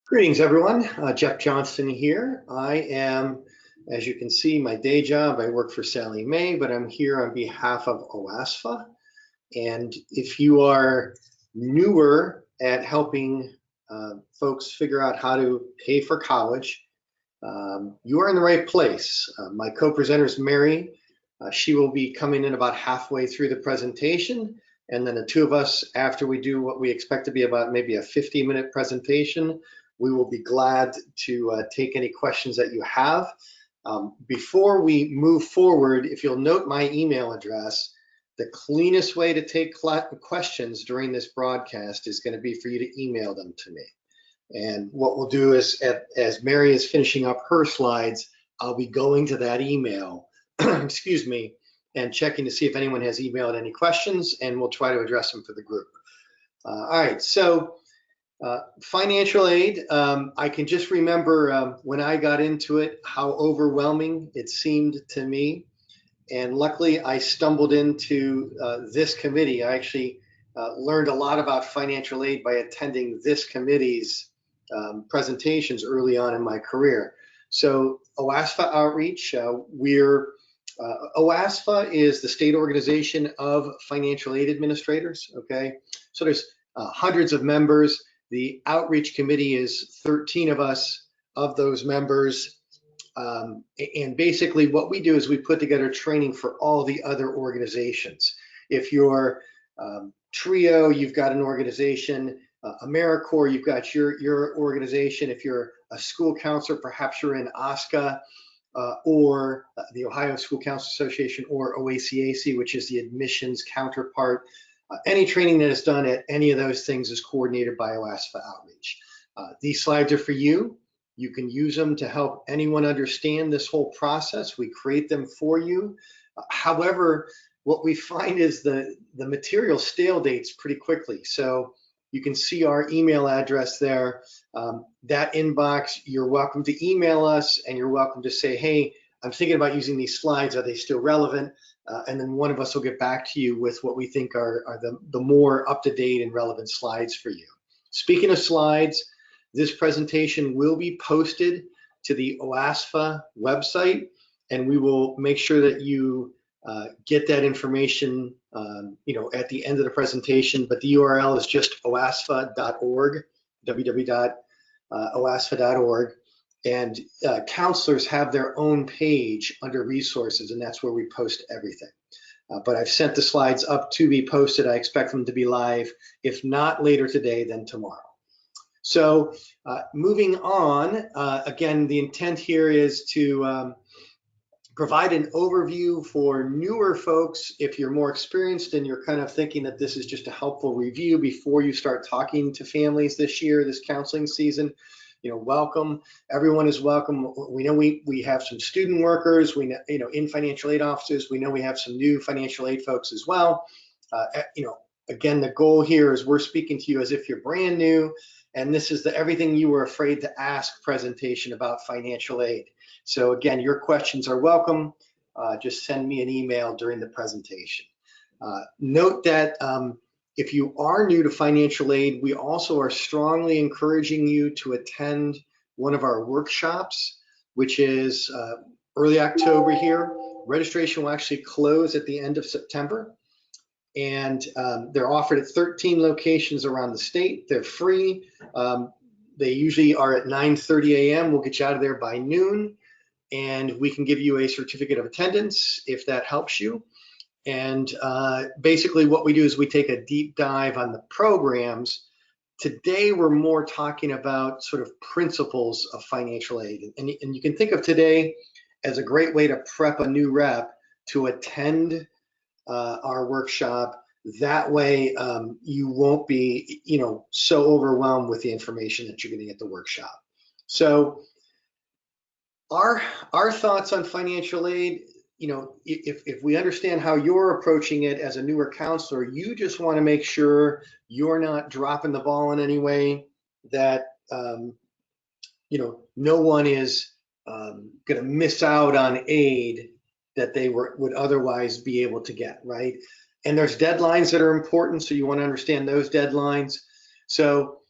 Greetings, everyone. Jeff Johnston here. I am, as you can see, my day job, I work for Sallie Mae, but I'm here on behalf of OASFA. And if you are newer at helping folks figure out how to pay for college, you are in the right place. My co-presenter is Mary. She will be coming in about halfway through the presentation. And then the two of us, after we do what we expect to be about maybe a 50-minute presentation, we will be glad to take any questions that you have. Before we move forward, if you'll note my email address, the cleanest way to take questions during this broadcast is going to be for you to email them to me. And what we'll do is, as Mary is finishing up her slides, I'll be going to that email, excuse me, and checking to see if anyone has emailed any questions, and we'll try to address them for the group. All right, so financial aid, I can just remember when I got into it, how overwhelming it seemed to me. And luckily, I stumbled into this committee. I actually learned a lot about financial aid by attending this committee's presentations early on in my career. So OASFA Outreach, OASFA is the state organization of financial aid administrators, okay? So there's hundreds of members. The outreach committee is 13 of us of those members. And basically what we do is we put together training for all the other organizations. If you're TRIO, you've got an organization. AmeriCorps, you've got your organization. If you're a school counselor, perhaps you're in OSCA or the Ohio School Counselors Association, or OACAC, which is the admissions counterpart. Any training that is done at any of those things is coordinated by OASFA Outreach. These slides are for you. You can use them to help anyone understand this whole process. We create them for you. However, what we find is the material stale dates pretty quickly. So you can see our email address there. That inbox, you're welcome to email us, and you're welcome to say, hey, I'm thinking about using these slides. Are they still relevant? And then one of us will get back to you with what we think are the more up-to-date and relevant slides for you. Speaking of slides, this presentation will be posted to the OASFA website, and we will make sure that you get that information at the end of the presentation. But the URL is just oasfa.org, www.oasfa.org. And counselors have their own page under resources, and that's where we post everything. But I've sent the slides up to be posted. I expect them to be live, if not later today, then tomorrow. So moving on, again, the intent here is to provide an overview for newer folks. If you're more experienced and you're kind of thinking that this is just a helpful review before you start talking to families this year, this counseling season, welcome. Everyone is welcome. We know we have some student workers, we know, in financial aid offices. We know we have some new financial aid folks as well. Again, the goal here is we're speaking to you as if you're brand new, and this is the everything you were afraid to ask presentation about financial aid. So again, your questions are welcome. Just send me an email during the presentation. Note that if you are new to financial aid, we also are strongly encouraging you to attend one of our workshops, which is early October here. Registration will actually close at the end of September. And they're offered at 13 locations around the state. They're free. They usually are at 9:30 a.m. We'll get you out of there by noon, and we can give you a certificate of attendance if that helps you. And basically what we do is we take a deep dive on the programs. Today, we're more talking about sort of principles of financial aid. And you can think of today as a great way to prep a new rep to attend our workshop. That way you won't be so overwhelmed with the information that you're getting at the workshop. So our thoughts on financial aid, if we understand how you're approaching it as a newer counselor, you just want to make sure you're not dropping the ball in any way, that no one is going to miss out on aid that they would otherwise be able to get, right? And there's deadlines that are important, so you want to understand those deadlines. So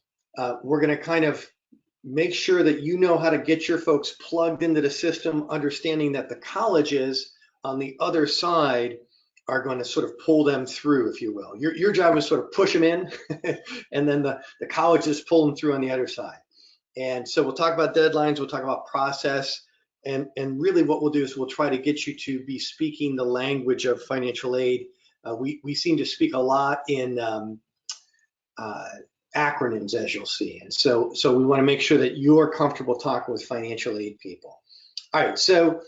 we're going to kind of make sure that you know how to get your folks plugged into the system, understanding that the colleges on the other side are going to sort of pull them through, if you will. Your job is sort of push them in, and then the colleges pull them through on the other side. And so we'll talk about deadlines, we'll talk about process, and really what we'll do is we'll try to get you to be speaking the language of financial aid. We seem to speak a lot in acronyms, as you'll see. And so we want to make sure that you're comfortable talking with financial aid people. All right, so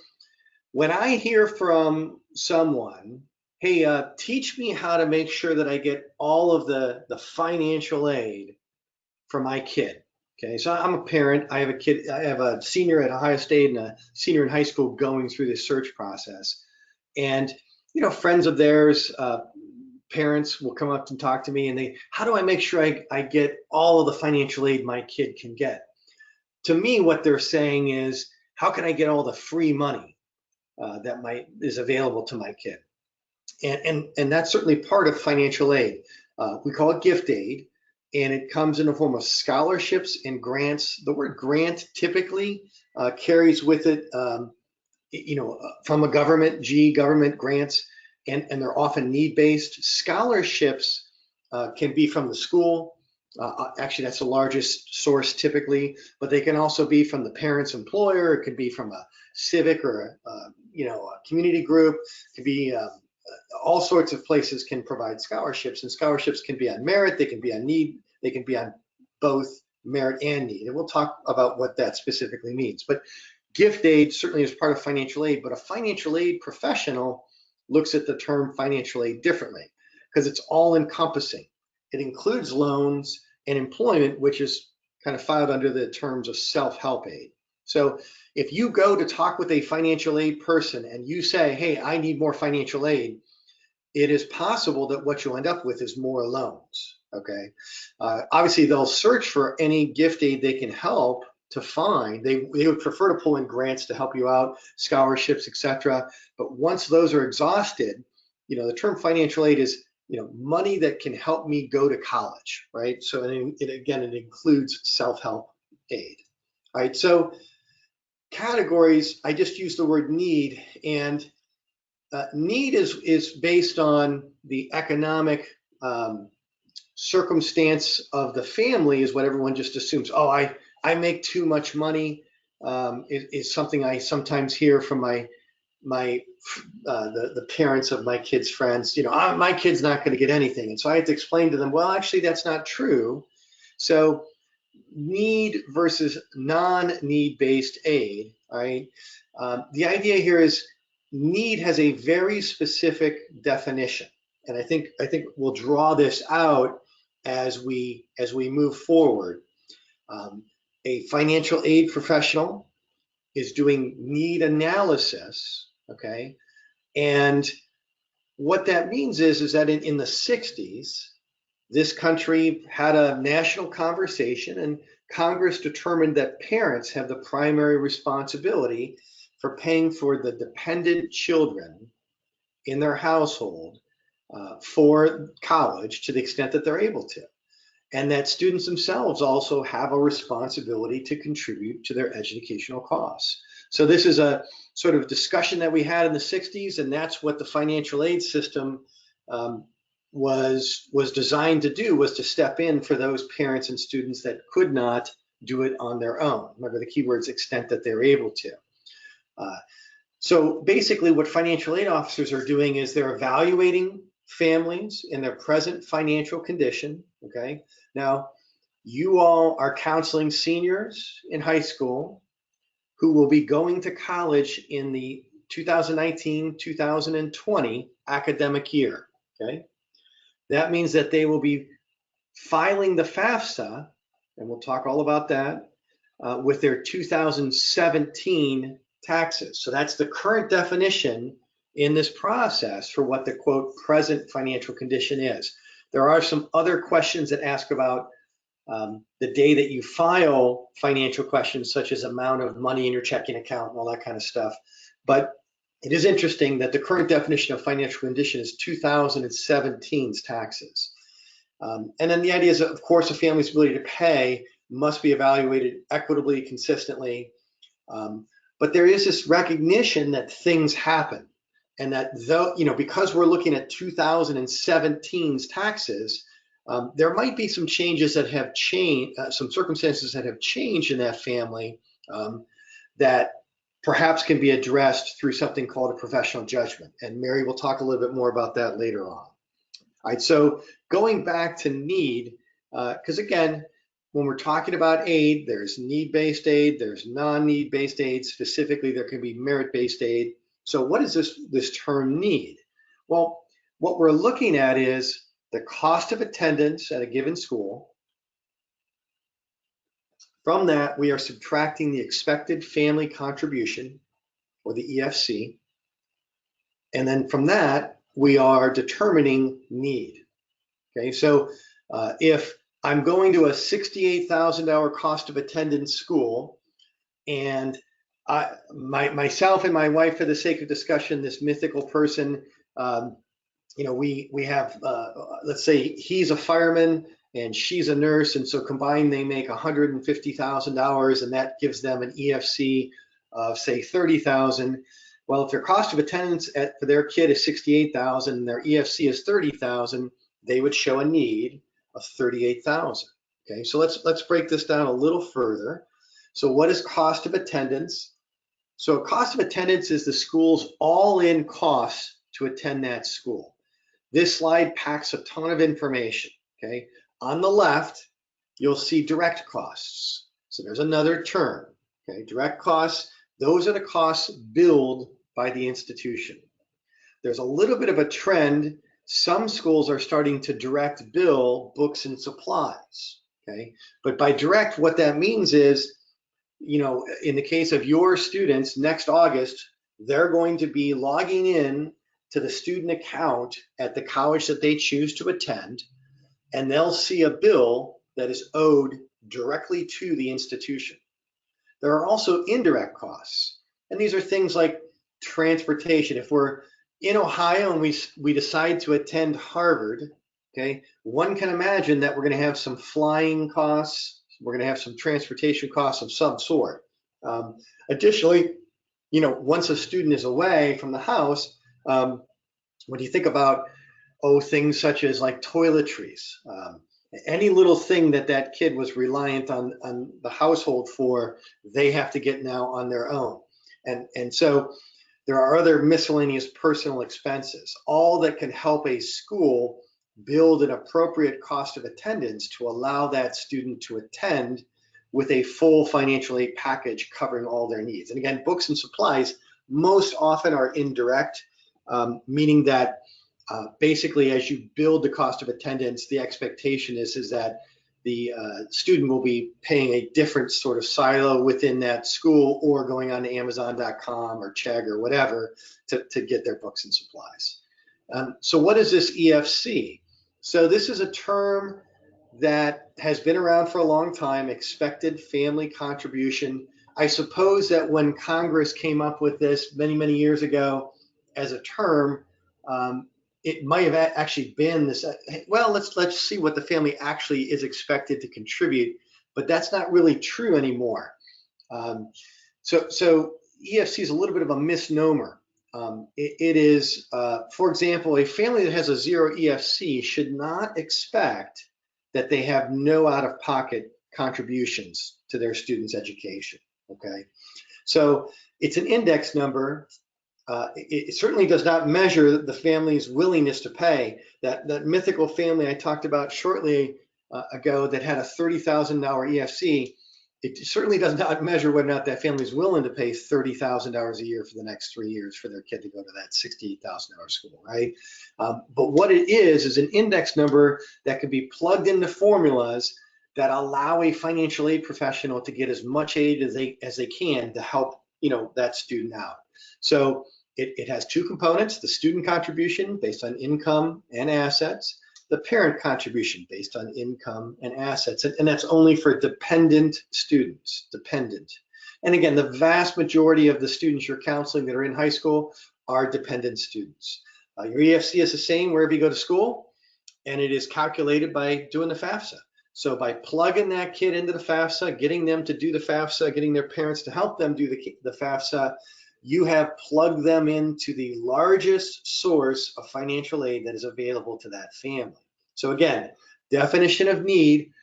when I hear from someone, hey, teach me how to make sure that I get all of the financial aid for my kid. Okay, so I'm a parent. I have a kid. I have a senior at Ohio State and a senior in high school going through this search process. And friends of theirs, parents will come up and talk to me, and how do I make sure I get all of the financial aid my kid can get? To me, what they're saying is, how can I get all the free money that is available to my kid? And that's certainly part of financial aid. We call it gift aid, and it comes in the form of scholarships and grants. The word grant typically carries with it, from a government, government grants, and they're often need-based. Scholarships can be from the school. Actually, that's the largest source typically, but they can also be from the parent's employer. It could be from a civic or a community group. It could be all sorts of places can provide scholarships, and scholarships can be on merit, they can be on need, they can be on both merit and need. And we'll talk about what that specifically means. But gift aid certainly is part of financial aid, but a financial aid professional looks at the term financial aid differently because it's all encompassing. It includes loans and employment, which is kind of filed under the terms of self-help aid. So if you go to talk with a financial aid person and you say, hey, I need more financial aid, it is possible that what you'll end up with is more loans, okay? Obviously, they'll search for any gift aid they can help to find. They would prefer to pull in grants to help you out, scholarships, etc. But once those are exhausted, the term financial aid is money that can help me go to college, right? So it includes self-help aid. All right, so categories, I just used the word need, and need is based on the economic circumstance of the family is what everyone just assumes. Oh, I make too much money is something I sometimes hear from the parents of my kids' friends. My kid's not going to get anything, and so I have to explain to them, well, actually that's not true. So need versus non-need based aid, right? The idea here is need has a very specific definition, and I think we'll draw this out as we move forward. A financial aid professional is doing need analysis, okay? And what that means is that in the 60s, this country had a national conversation, and Congress determined that parents have the primary responsibility for paying for the dependent children in their household for college to the extent that they're able to. And that students themselves also have a responsibility to contribute to their educational costs. So this is a sort of discussion that we had in the 60s, and that's what the financial aid system was designed to do, was to step in for those parents and students that could not do it on their own. Remember, the key word is extent that they're able to. So basically what financial aid officers are doing is they're evaluating families in their present financial condition, okay? Now, you all are counseling seniors in high school who will be going to college in the 2019-2020 academic year, okay? That means that they will be filing the FAFSA, and we'll talk all about that, with their 2017 taxes. So that's the current definition in this process for what the quote present financial condition is. There are some other questions that ask about the day that you file financial questions, such as amount of money in your checking account and all that kind of stuff. But it is interesting that the current definition of financial condition is 2017's taxes. And then the idea is, of course, a family's ability to pay. must be evaluated equitably, consistently. But there is this recognition that things happen, and that though, because we're looking at 2017's taxes, there might be some changes that have changed, some circumstances that have changed in that family that perhaps can be addressed through something called a professional judgment. And Mary will talk a little bit more about that later on. All right, so going back to need, because again, when we're talking about aid, there's need-based aid, there's non-need-based aid. Specifically, there can be merit-based aid. So what is this term need? Well, what we're looking at is the cost of attendance at a given school. From that, we are subtracting the expected family contribution, or the EFC. And then from that, we are determining need. Okay, so if I'm going to a $68,000 cost of attendance school, and myself and my wife, for the sake of discussion, this mythical person, we have, let's say he's a fireman and she's a nurse, and so combined they make $150,000, and that gives them an EFC of say 30,000. Well, if their cost of attendance for their kid is 68,000 and their EFC is 30,000, they would show a need of 38,000. Okay, so let's break this down a little further. So what is cost of attendance? So cost of attendance is the school's all-in cost to attend that school. This slide packs a ton of information. Okay, on the left, you'll see direct costs. So there's another term. Okay, direct costs, those are the costs billed by the institution. There's a little bit of a trend. Some schools are starting to direct bill books and supplies. Okay, but by direct, what that means is, in the case of your students, next August, they're going to be logging in to the student account at the college that they choose to attend, and they'll see a bill that is owed directly to the institution. There are also indirect costs, and these are things like transportation. If we're in Ohio and we decide to attend Harvard, okay, one can imagine that we're going to have some flying costs, we're going to have some transportation costs of some sort. Additionally, once a student is away from the house, when you think about things such as like toiletries, any little thing that kid was reliant on the household for, they have to get now on their own. And so there are other miscellaneous personal expenses, all that can help a school build an appropriate cost of attendance to allow that student to attend with a full financial aid package covering all their needs. And again, books and supplies most often are indirect, meaning that basically as you build the cost of attendance, the expectation is that the student will be paying a different sort of silo within that school, or going on to Amazon.com or Chegg or whatever to get their books and supplies. So what is this EFC? So this is a term that has been around for a long time, expected family contribution. I suppose that when Congress came up with this many, many years ago as a term, it might have actually been this, well, let's see what the family actually is expected to contribute, but that's not really true anymore. So EFC is a little bit of a misnomer. It is, for example, a family that has a 0 EFC should not expect that they have no out-of-pocket contributions to their students' education, okay? So it's an index number. It certainly does not measure the family's willingness to pay. That mythical family I talked about shortly ago that had a $30,000 EFC, it certainly does not measure whether or not that family is willing to pay $30,000 a year for the next 3 years for their kid to go to that $68,000 school, right? But what it is an index number that can be plugged into formulas that allow a financial aid professional to get as much aid as they can to help that student out. So it has two components: the student contribution based on income and assets, the parent contribution based on income and assets, and that's only for dependent students, dependent. And again, the vast majority of the students you're counseling that are in high school are dependent students. Your EFC is the same wherever you go to school, and it is calculated by doing the FAFSA. So by plugging that kid into the FAFSA, getting them to do the FAFSA, getting their parents to help them do the FAFSA, you have plugged them into the largest source of financial aid that is available to that family. So again, definition of need,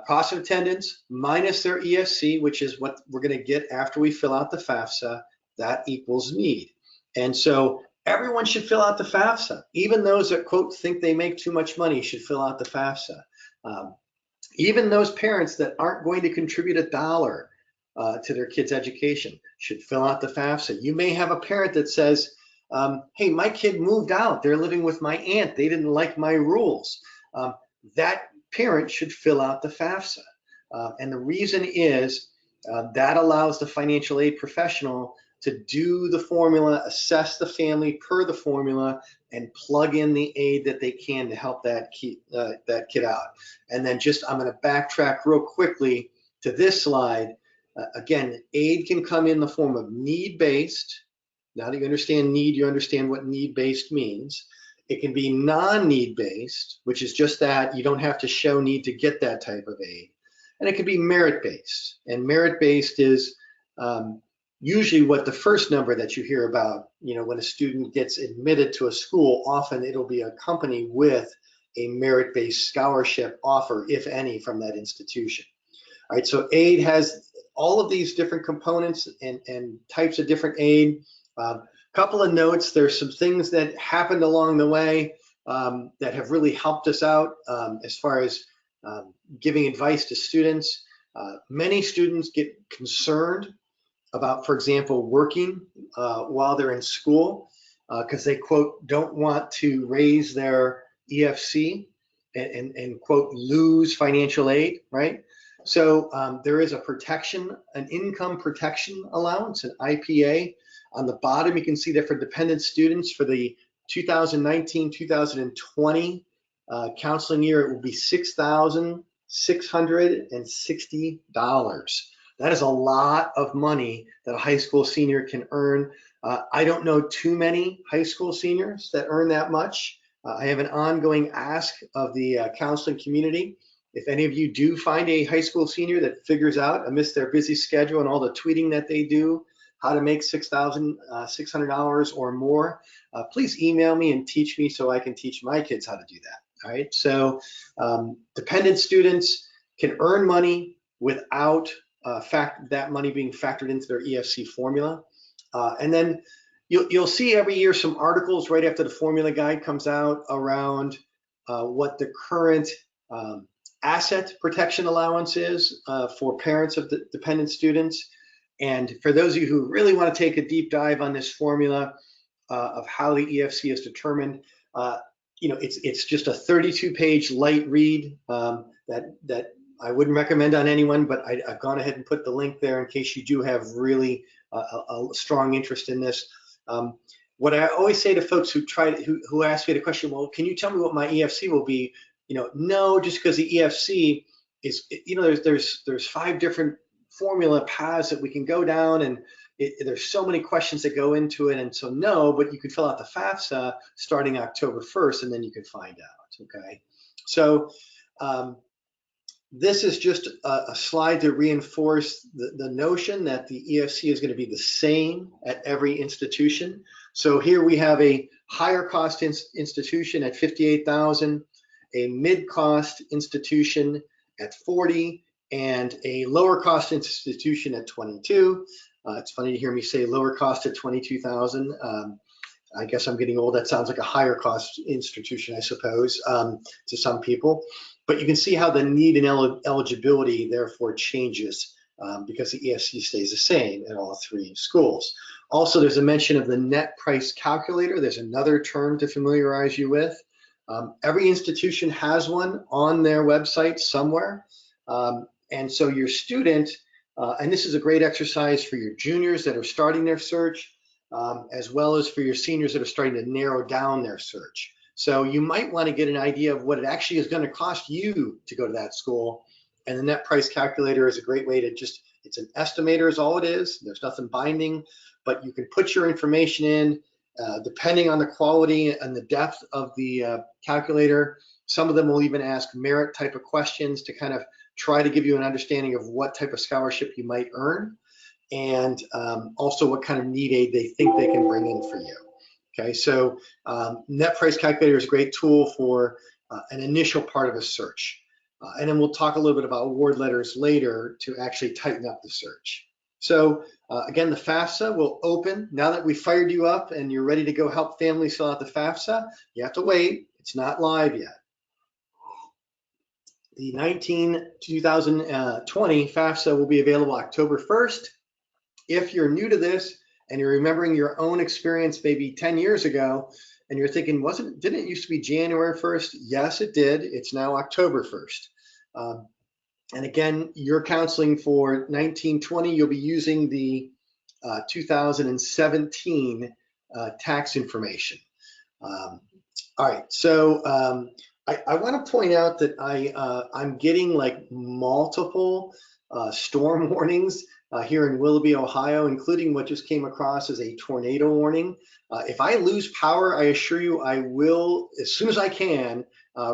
cost of attendance minus their ESC, which is what we're going to get after we fill out the FAFSA, that equals need. And so everyone should fill out the FAFSA. Even those that, quote, think they make too much money should fill out the FAFSA. Even those parents that aren't going to contribute $1 to their kids' education should fill out the FAFSA. You may have a parent that says, hey, my kid moved out. They're living with my aunt. They didn't like my rules. That parent should fill out the FAFSA. And the reason is that allows the financial aid professional to do the formula, assess the family per the formula, and plug in the aid that they can to help that kid out. And then I'm going to backtrack real quickly to this slide. Again, aid can come in the form of need-based. Now that you understand need, you understand what need-based means. It can be non-need based, which is just that you don't have to show need to get that type of aid. And it can be merit-based. And merit-based is usually what the first number that you hear about, when a student gets admitted to a school, often it'll be accompanied with a merit-based scholarship offer, if any, from that institution. All right, so aid has all of these different components and types of different aid. Couple of notes, there's some things that happened along the way that have really helped us out as far as giving advice to students. Many students get concerned about, for example, working while they're in school because they, quote, don't want to raise their EFC and quote, lose financial aid, right? So there is a protection, an income protection allowance, an IPA. On the bottom, you can see that for dependent students for the 2019-2020 counseling year, it will be $6,660. That is a lot of money that a high school senior can earn. I don't know too many high school seniors that earn that much. I have an ongoing ask of the counseling community. If any of you do find a high school senior that figures out, amidst their busy schedule and all the tweeting that they do, how to make $6,600 or more, please email me and teach me so I can teach my kids how to do that. All right, so dependent students can earn money without that money being factored into their EFC formula. And then you'll see every year some articles right after the formula guide comes out around what the current asset protection allowance is for parents of the dependent students. And for those of you who really want to take a deep dive on this formula of how the EFC is determined, it's just a 32-page light read that I wouldn't recommend on anyone, but I've gone ahead and put the link there in case you do have really a strong interest in this. What I always say to folks who ask me the question, well, can you tell me what my EFC will be? No, just because the EFC is, there's 5 different formula paths that we can go down, and there's so many questions that go into it, and so no, but you can fill out the FAFSA starting October 1st, and then you can find out, okay? So this is just a slide to reinforce the notion that the EFC is going to be the same at every institution. So here we have a higher cost institution at $58,000, a mid-cost institution at $40,000, and a lower cost institution at $22,000. It's funny to hear me say lower cost at $22,000. I guess I'm getting old. That sounds like a higher cost institution, I suppose, to some people. But you can see how the need and eligibility therefore changes because the EFC stays the same at all 3 schools. Also, there's a mention of the net price calculator. There's another term to familiarize you with. Every institution has one on their website somewhere. And so your student, and this is a great exercise for your juniors that are starting their search, as well as for your seniors that are starting to narrow down their search. So you might want to get an idea of what it actually is going to cost you to go to that school. And the net price calculator is a great way to it's an estimator is all it is. There's nothing binding, but you can put your information in depending on the quality and the depth of the calculator. Some of them will even ask merit type of questions to kind of try to give you an understanding of what type of scholarship you might earn, and also what kind of need aid they think they can bring in for you. Okay, so net price calculator is a great tool for an initial part of a search. And then we'll talk a little bit about award letters later to actually tighten up the search. So again, the FAFSA will open. Now that we fired you up and you're ready to go help families fill out the FAFSA, you have to wait. It's not live yet. The 2020 FAFSA will be available October 1st. If you're new to this and you're remembering your own experience maybe 10 years ago, and you're thinking, didn't it used to be January 1st? Yes, it did. It's now October 1st. And again, your counseling for 1920, you'll be using the 2017 tax information. All right, so I want to point out that I'm getting like multiple storm warnings here in Willoughby, Ohio, including what just came across as a tornado warning. If I lose power, I assure you I will, as soon as I can,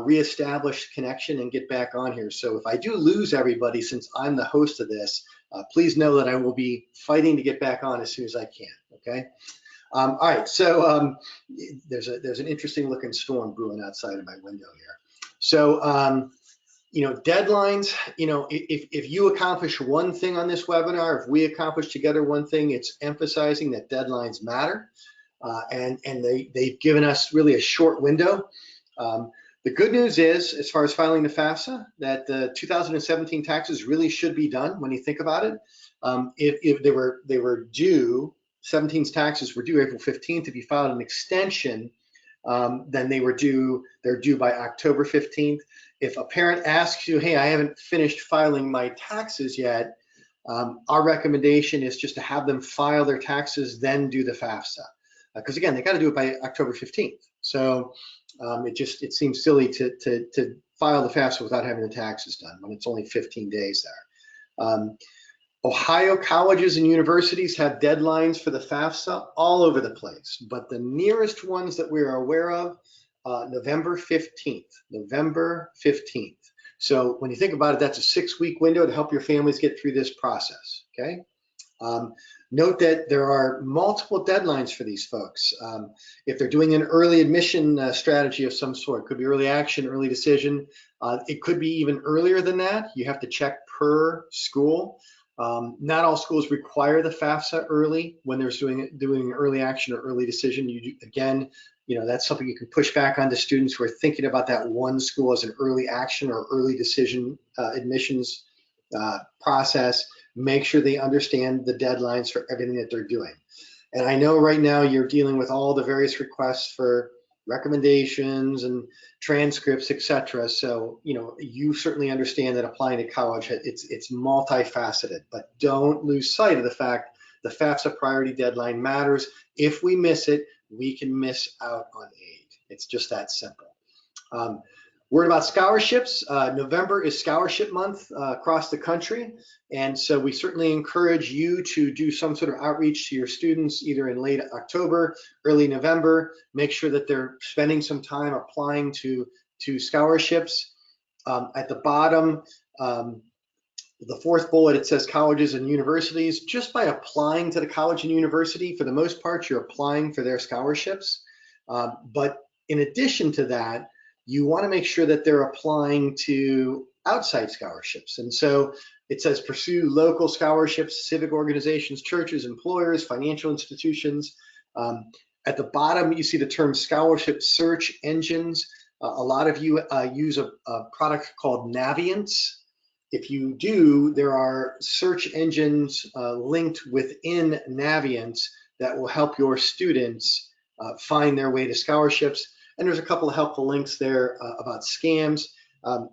reestablish connection and get back on here. So if I do lose everybody, since I'm the host of this, please know that I will be fighting to get back on as soon as I can, okay? All right, so there's an interesting looking storm brewing outside of my window here. So, you know, deadlines, you know, if you accomplish one thing on this webinar, if we accomplish together one thing, it's emphasizing that deadlines matter. And they've given us really a short window. The good news is, as far as filing the FAFSA, that the 2017 taxes really should be done when you think about it. If they were due, 17's taxes were due April 15th. If you filed an extension, then they're due by October 15th. If a parent asks you, hey, I haven't finished filing my taxes yet, our recommendation is just to have them file their taxes, then do the FAFSA. Because again, they got to do it by October 15th. So it seems silly to file the FAFSA without having the taxes done when it's only 15 days there. Ohio colleges and universities have deadlines for the FAFSA all over the place, but the nearest ones that we are aware of, November 15th, November 15th. So when you think about it, that's a 6-week window to help your families get through this process, okay? Note that there are multiple deadlines for these folks. If they're doing an early admission strategy of some sort, it could be early action, early decision. It could be even earlier than that. You have to check per school. Not all schools require the FAFSA early when they're doing early action or early decision. Again, you know, that's something you can push back onto students who are thinking about that one school as an early action or early decision admissions process. Make sure they understand the deadlines for everything that they're doing. And I know right now you're dealing with all the various requests for recommendations and transcripts, etc. So, you know, you certainly understand that applying to college, it's multifaceted, but don't lose sight of the fact the FAFSA priority deadline matters. If we miss it, we can miss out on aid. It's just that simple. Word about scholarships. November is scholarship month across the country. And so we certainly encourage you to do some sort of outreach to your students either in late October, early November. Make sure that they're spending some time applying to scholarships. At the bottom, the fourth bullet, it says colleges and universities. Just by applying to the college and university, for the most part, you're applying for their scholarships. But in addition to that, you want to make sure that they're applying to outside scholarships. And so it says pursue local scholarships, civic organizations, churches, employers, financial institutions. At the bottom, you see the term scholarship search engines. A lot of you use a product called Naviance. If you do, there are search engines linked within Naviance that will help your students find their way to scholarships. And there's a couple of helpful links there about scams.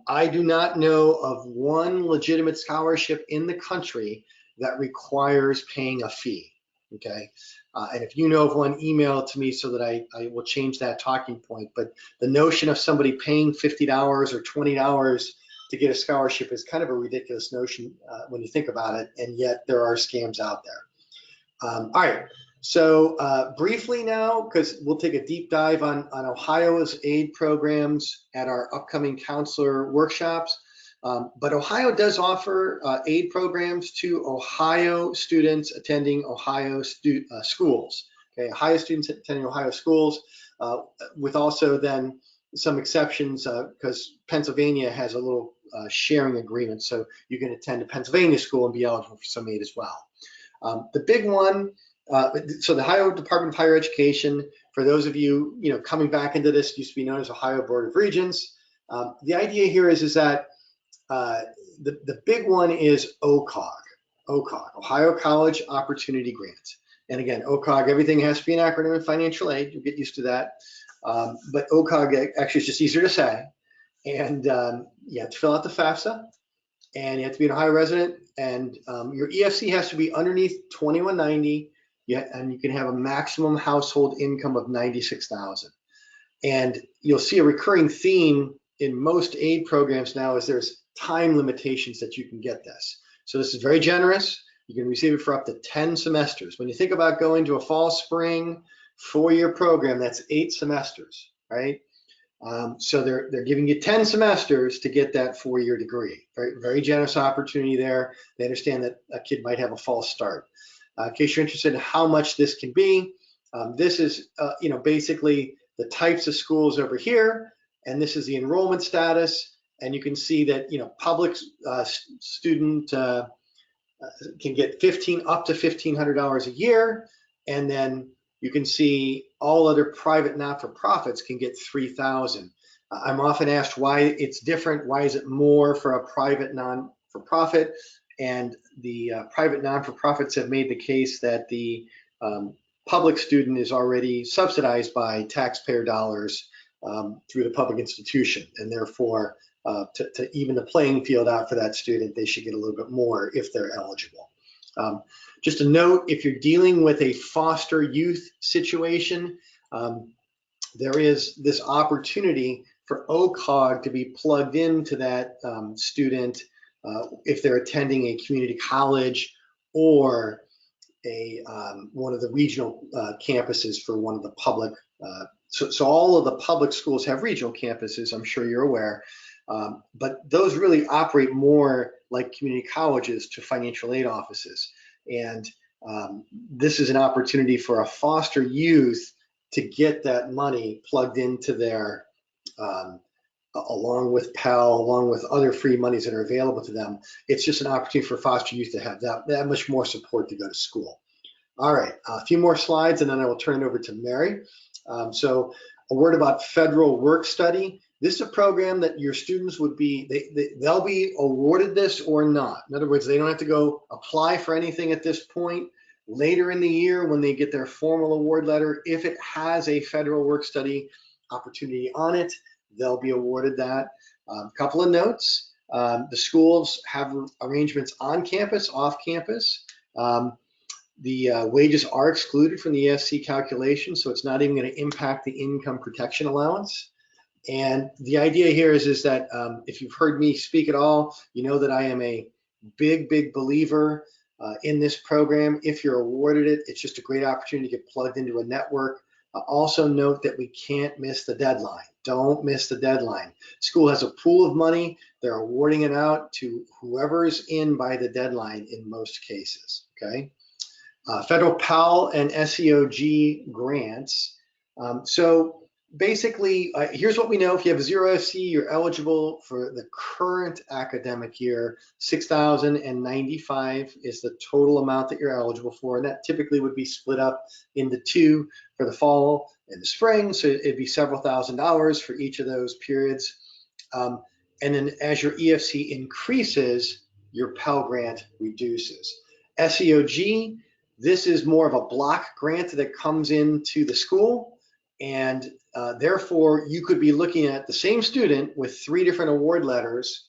I do not know of one legitimate scholarship in the country that requires paying a fee, okay? And if you know of one, email it to me so that I will change that talking point. But the notion of somebody paying $50 or $20 to get a scholarship is kind of a ridiculous notion when you think about it, and yet there are scams out there. All right. So briefly now, because we'll take a deep dive on Ohio's aid programs at our upcoming counselor workshops. But Ohio does offer aid programs to Ohio students attending Ohio schools. Okay, Ohio students attending Ohio schools, with also then some exceptions because Pennsylvania has a little sharing agreement, so you can attend a Pennsylvania school and be eligible for some aid as well. The big one, so the Ohio Department of Higher Education, for those of you coming back into this, used to be known as Ohio Board of Regents. The idea here is that the big one is OCOG, Ohio College Opportunity Grant. And again, OCOG, everything has to be an acronym in financial aid. You'll get used to that. But OCOG actually is just easier to say. And you have to fill out the FAFSA, and you have to be an Ohio resident, and your EFC has to be underneath 2190, and you can have a maximum household income of $96,000. And you'll see a recurring theme in most aid programs now is there's time limitations that you can get this. So this is very generous. You can receive it for up to 10 semesters. When you think about going to a fall, spring, 4-year program, that's 8 semesters, right? So they're giving you 10 semesters to get that 4-year degree. Very, very generous opportunity there. They understand that a kid might have a false start. In case you're interested in how much this can be, this is basically the types of schools over here, and this is the enrollment status. And you can see that public student can get up to $1,500 a year, and then you can see all other private not-for-profits can get $3,000. I'm often asked why it's different. Why is it more for a private non-for-profit? And the private non-for-profits have made the case that the public student is already subsidized by taxpayer dollars through the public institution, and therefore to even the playing field out for that student, they should get a little bit more if they're eligible. Just a note, if you're dealing with a foster youth situation, there is this opportunity for OCOG to be plugged into that student if they're attending a community college or one of the regional campuses for one of the public. So all of the public schools have regional campuses, I'm sure you're aware. But those really operate more like community colleges to financial aid offices. And this is an opportunity for a foster youth to get that money plugged into their, along with Pell, along with other free monies that are available to them. It's just an opportunity for foster youth to have that much more support to go to school. All right, a few more slides and then I will turn it over to Mary. So a word about federal work study. This is a program that your students would be, they'll be awarded this or not. In other words, they don't have to go apply for anything at this point. Later in the year when they get their formal award letter, if it has a federal work study opportunity on it, they'll be awarded that. Couple of notes, the schools have arrangements on campus, off campus. The wages are excluded from the EFC calculation, so it's not even going to impact the income protection allowance. And the idea here is that if you've heard me speak at all, you know that I am a big believer in this program. If you're awarded it, it's just a great opportunity to get plugged into a network. Also note that we can't miss the deadline. Don't miss the deadline. School has a pool of money. They're awarding it out to whoever's in by the deadline in most cases, okay? Federal Pell and SEOG grants. So basically, here's what we know. If you have a 0 FC, you're eligible for the current academic year. $6,095 is the total amount that you're eligible for, and that typically would be split up into 2 for the fall and the spring, so it'd be several $1,000s for each of those periods. And then as your EFC increases, your Pell grant reduces. SEOG, this is more of a block grant that comes into the school, and therefore you could be looking at the same student with 3 different award letters,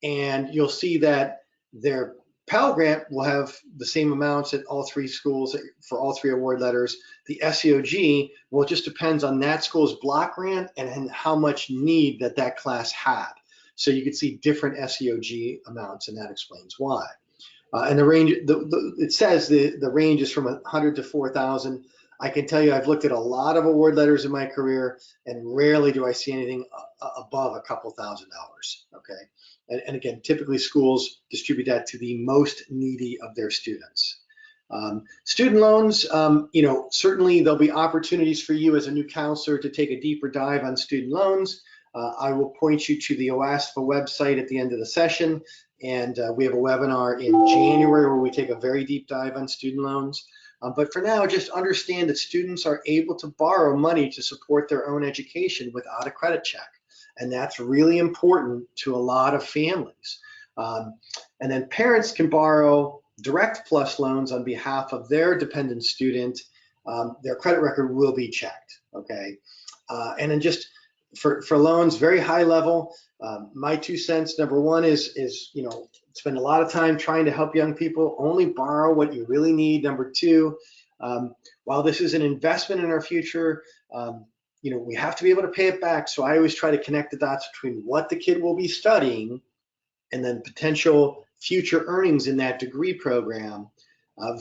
and you'll see that their Pell grant will have the same amounts at all 3 schools for all 3 award letters. The SEOG, well, it just depends on that school's block grant and how much need that class had. So you could see different SEOG amounts, and that explains why. And the range, it says the range is from 100 to 4,000. I can tell you I've looked at a lot of award letters in my career, and rarely do I see anything above a couple $1,000s. Okay, and again, typically schools distribute that to the most needy of their students. Student loans, certainly there'll be opportunities for you as a new counselor to take a deeper dive on student loans. I will point you to the OASPA website at the end of the session, and we have a webinar in January where we take a very deep dive on student loans. But for now, just understand that students are able to borrow money to support their own education without a credit check. And that's really important to a lot of families. And then parents can borrow direct PLUS loans on behalf of their dependent student. Their credit record will be checked, okay? And then just for loans, very high level, my 2 cents, number one is spend a lot of time trying to help young people. Only borrow what you really need. Number two, while this is an investment in our future, we have to be able to pay it back. So I always try to connect the dots between what the kid will be studying and then potential future earnings in that degree program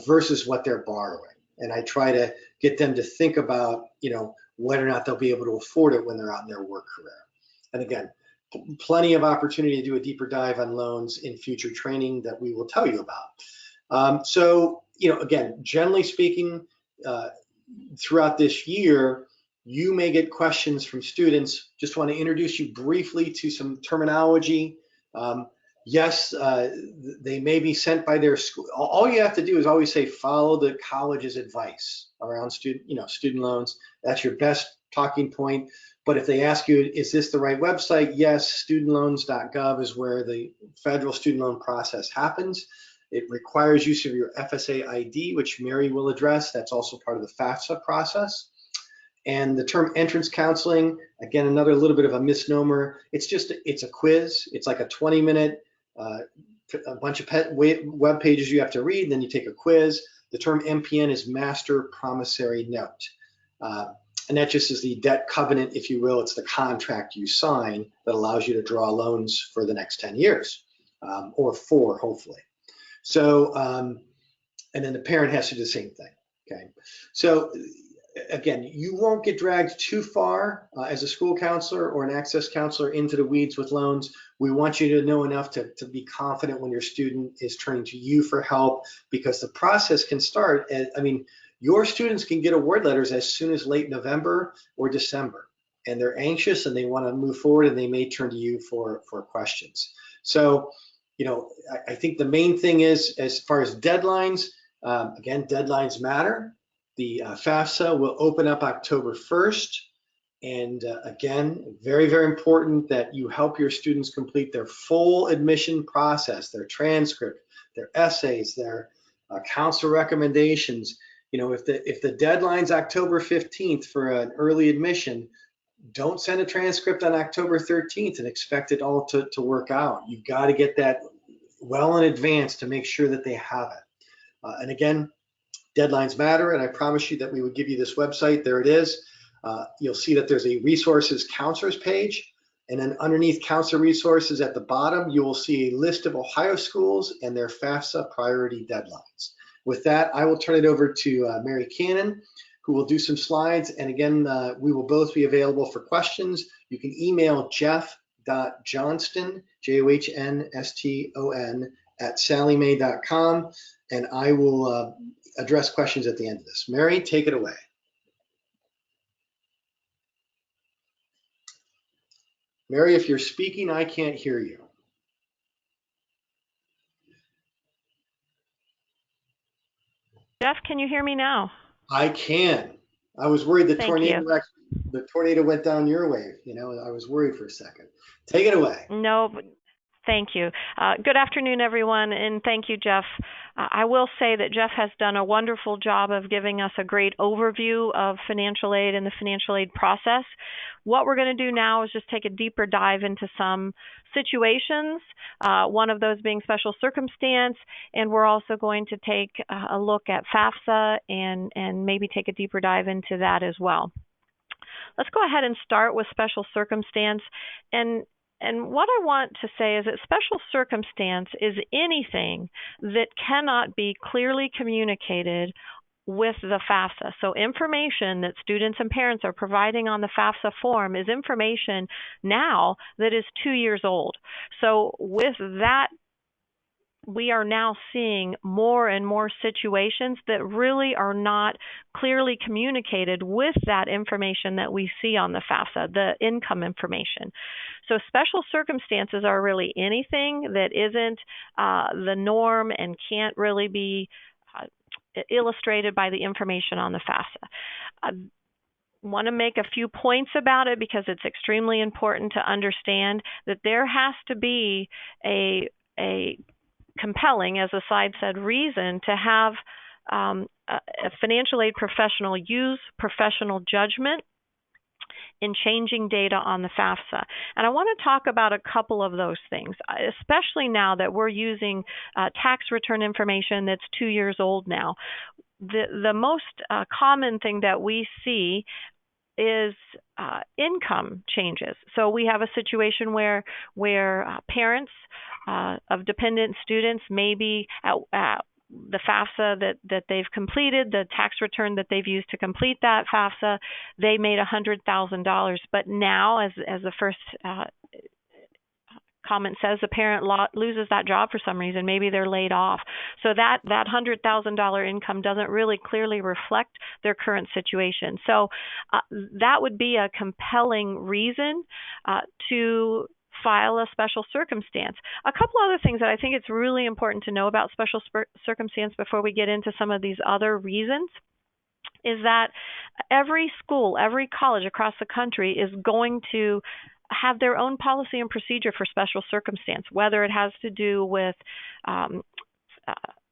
versus what they're borrowing. And I try to get them to think about, whether or not they'll be able to afford it when they're out in their work career. And again, plenty of opportunity to do a deeper dive on loans in future training that we will tell you about. So, again, generally speaking, throughout this year, you may get questions from students. Just want to introduce you briefly to some terminology. Yes, they may be sent by their school. All you have to do is always say, follow the college's advice around student loans. That's your best talking point. But if they ask you, is this the right website? Yes, studentloans.gov is where the federal student loan process happens. It requires use of your FSA ID, which Mary will address. That's also part of the FAFSA process. And the term entrance counseling, again, another little bit of a misnomer. It's a quiz. It's like a 20-minute, a bunch of web pages you have to read, then you take a quiz. The term MPN is Master Promissory Note. And that just is the debt covenant, if you will. It's the contract you sign that allows you to draw loans for the next 10 years, or 4, hopefully. So, and then the parent has to do the same thing, okay? So again, you won't get dragged too far as a school counselor or an access counselor into the weeds with loans. We want you to know enough to be confident when your student is turning to you for help, because the process can start your students can get award letters as soon as late November or December, and they're anxious and they want to move forward, and they may turn to you for questions. So, I think the main thing is, as far as deadlines, again, deadlines matter. The FAFSA will open up October 1st. And again, very, very important that you help your students complete their full admission process, their transcript, their essays, their counselor recommendations. If the deadline's October 15th for an early admission, don't send a transcript on October 13th and expect it all to work out. You've got to get that well in advance to make sure that they have it. And again, deadlines matter, and I promise you that we would give you this website. There it is. You'll see that there's a resources counselors page, and then underneath counselor resources at the bottom, you will see a list of Ohio schools and their FAFSA priority deadlines. With that, I will turn it over to Mary Cannon, who will do some slides. And again, we will both be available for questions. You can email jeff.johnston, JOHNSTON, @salliemae.com, and I will address questions at the end of this. Mary, take it away. Mary, if you're speaking, I can't hear you. Jeff, can you hear me now? I can. I was worried the tornado went down your way. I was worried for a second. Take it away. No, thank you. Good afternoon, everyone, and thank you, Jeff. I will say that Jeff has done a wonderful job of giving us a great overview of financial aid and the financial aid process. What we're going to do now is just take a deeper dive into some situations, one of those being special circumstance, and we're also going to take a look at FAFSA and maybe take a deeper dive into that as well. Let's go ahead and start with special circumstance. And And what I want to say is that special circumstance is anything that cannot be clearly communicated with the FAFSA. So information that students and parents are providing on the FAFSA form is information now that is 2 years old. So with that, we are now seeing more and more situations that really are not clearly communicated with that information that we see on the FAFSA, the income information. So special circumstances are really anything that isn't the norm and can't really be illustrated by the information on the FAFSA. I want to make a few points about it because it's extremely important to understand that there has to be a compelling, as the slide said, reason to have a financial aid professional use professional judgment in changing data on the FAFSA. And I want to talk about a couple of those things, especially now that we're using tax return information that's 2 years old now. The most common thing that we see is income changes. So we have a situation where parents of dependent students, maybe at the FAFSA that they've completed, the tax return that they've used to complete that FAFSA, they made $100,000. But now, as the first comment says, the parent loses that job for some reason. Maybe they're laid off. So that $100,000 income doesn't really clearly reflect their current situation. So that would be a compelling reason to file a special circumstance. A couple other things that I think it's really important to know about special circumstance before we get into some of these other reasons is that every school, every college across the country is going to have their own policy and procedure for special circumstance, whether it has to do with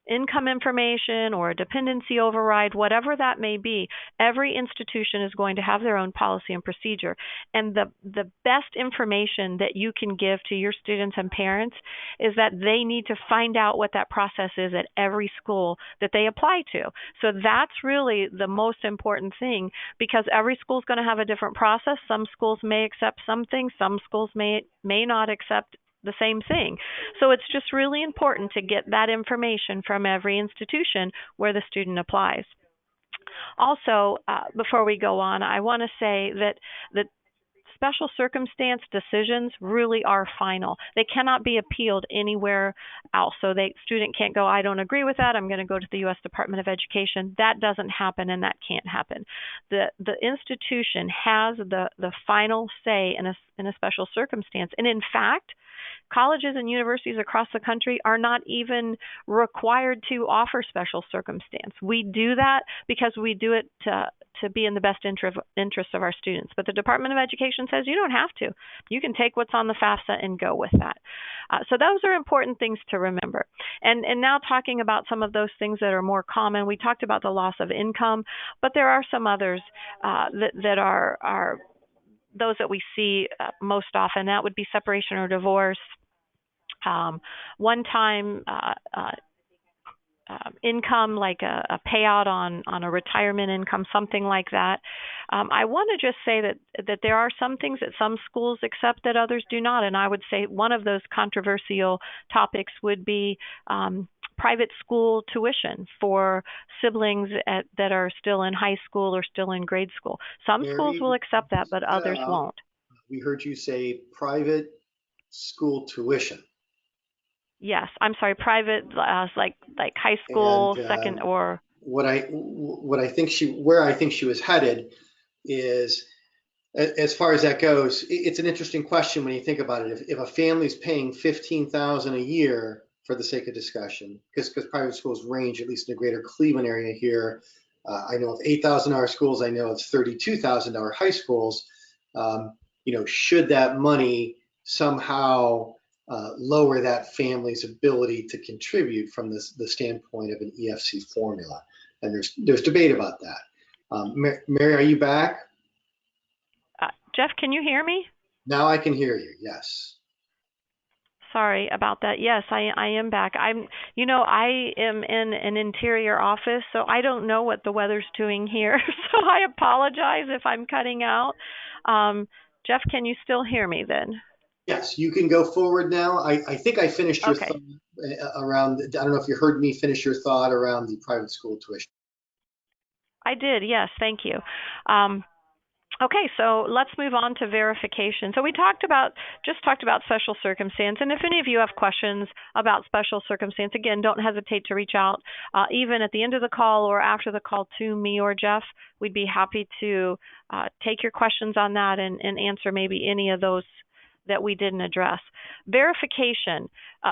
income information or a dependency override, whatever that may be. Every institution is going to have their own policy and procedure. And the best information that you can give to your students and parents is that they need to find out what that process is at every school that they apply to. So that's really the most important thing, because every school is going to have a different process. Some schools may accept some things, some schools may not accept the same thing. So it's just really important to get that information from every institution where the student applies. Also, before we go on, I want to say that special circumstance decisions really are final. They cannot be appealed anywhere else. So the student can't go, I don't agree with that, I'm going to go to the U.S. Department of Education. That doesn't happen, and that can't happen. The institution has the final say in a special circumstance. And in fact, colleges and universities across the country are not even required to offer special circumstance. We do that because we do it to be in the best interest of our students. But the Department of Education says you don't have to. You can take what's on the FAFSA and go with that. So those are important things to remember. And now talking about some of those things that are more common, we talked about the loss of income, but there are some others that are those that we see most often. That would be separation or divorce, one-time income, like a payout on a retirement income, something like that. I want to just say that there are some things that some schools accept that others do not, and I would say one of those controversial topics would be private school tuition for siblings that are still in high school or still in grade school. Some schools will accept that, but others won't. We heard you say private school tuition. Yes, I'm sorry, private, like high school, And, second, or where I think she was headed is, as far as that goes, it's an interesting question when you think about it. If a family's paying $15,000 a year, for the sake of discussion, because private schools range, at least in the greater Cleveland area here. I know of $8,000 schools. I know of $32,000 high schools. Should that money somehow lower that family's ability to contribute from the standpoint of an EFC formula? And there's debate about that. Mary, are you back? Jeff, can you hear me? Now I can hear you. Yes. Sorry about that. Yes, I am back. I am in an interior office, so I don't know what the weather's doing here. So I apologize if I'm cutting out. Jeff, can you still hear me then? Yes, you can go forward now. I think I finished your Okay, thought around, I don't know if you heard me finish your thought around the private school tuition. I did. Yes, thank you. Um, Okay, so let's move on to verification. So we just talked about special circumstance, and if any of you have questions about special circumstance, again, don't hesitate to reach out, even at the end of the call or after the call to me or Jeff. We'd be happy to take your questions on that and answer maybe any of those that we didn't address. Verification.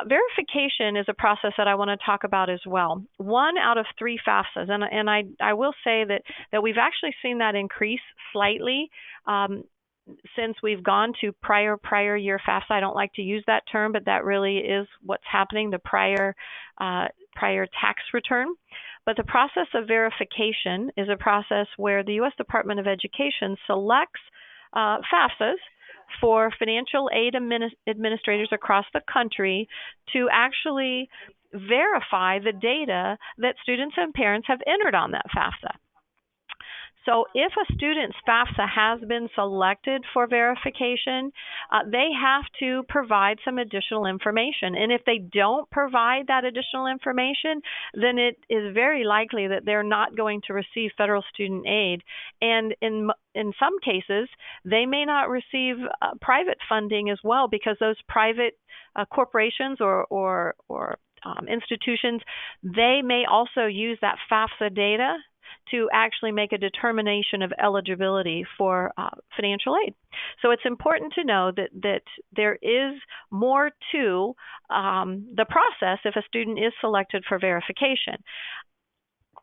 Verification is a process that I want to talk about as well. 1 out of 3 FAFSAs, and I will say that we've actually seen that increase slightly since we've gone to prior year FAFSA. I don't like to use that term, but that really is what's happening, the prior tax return. But the process of verification is a process where the U.S. Department of Education selects FAFSAs for financial aid administrators across the country to actually verify the data that students and parents have entered on that FAFSA. So if a student's FAFSA has been selected for verification, they have to provide some additional information. And if they don't provide that additional information, then it is very likely that they're not going to receive federal student aid. And in some cases, they may not receive private funding as well, because those private corporations or institutions, they may also use that FAFSA data to actually make a determination of eligibility for financial aid. So it's important to know that there is more to the process if a student is selected for verification.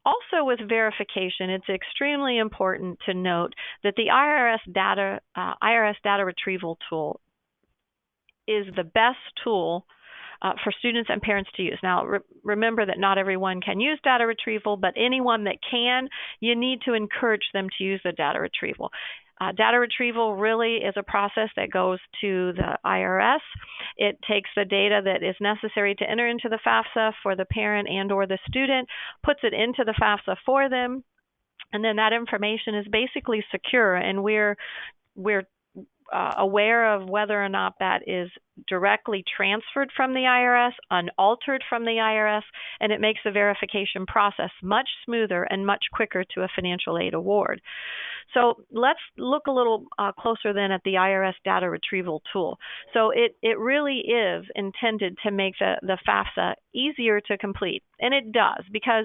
Also, with verification, it's extremely important to note that the IRS data retrieval tool is the best tool for students and parents to use. Now, remember that not everyone can use data retrieval, but anyone that can, you need to encourage them to use the data retrieval. Data retrieval really is a process that goes to the IRS. It takes the data that is necessary to enter into the FAFSA for the parent and or the student, puts it into the FAFSA for them, and then that information is basically secure, and we're aware of whether or not that is directly transferred from the IRS, unaltered from the IRS, and it makes the verification process much smoother and much quicker to a financial aid award. So let's look a little closer then at the IRS data retrieval tool. So it really is intended to make the FAFSA easier to complete, and it does, because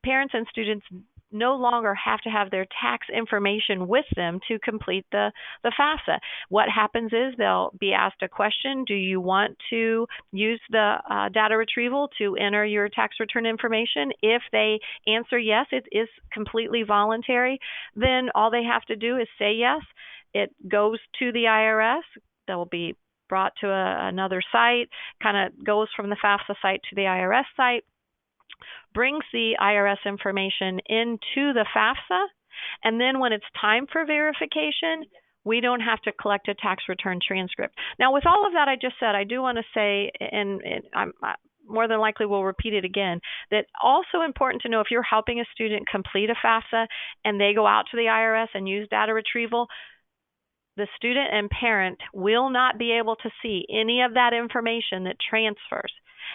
parents and students no longer have to have their tax information with them to complete the FAFSA. What happens is they'll be asked a question: do you want to use the data retrieval to enter your tax return information? If they answer yes, it is completely voluntary, then all they have to do is say yes. It goes to the IRS. They'll be brought to another site, kind of goes from the FAFSA site to the IRS site, brings the IRS information into the FAFSA, and then when it's time for verification, we don't have to collect a tax return transcript. Now, with all of that I just said, I do want to say, and I'm more than likely will repeat it again, that also important to know, if you're helping a student complete a FAFSA and they go out to the IRS and use data retrieval, the student and parent will not be able to see any of that information that transfers.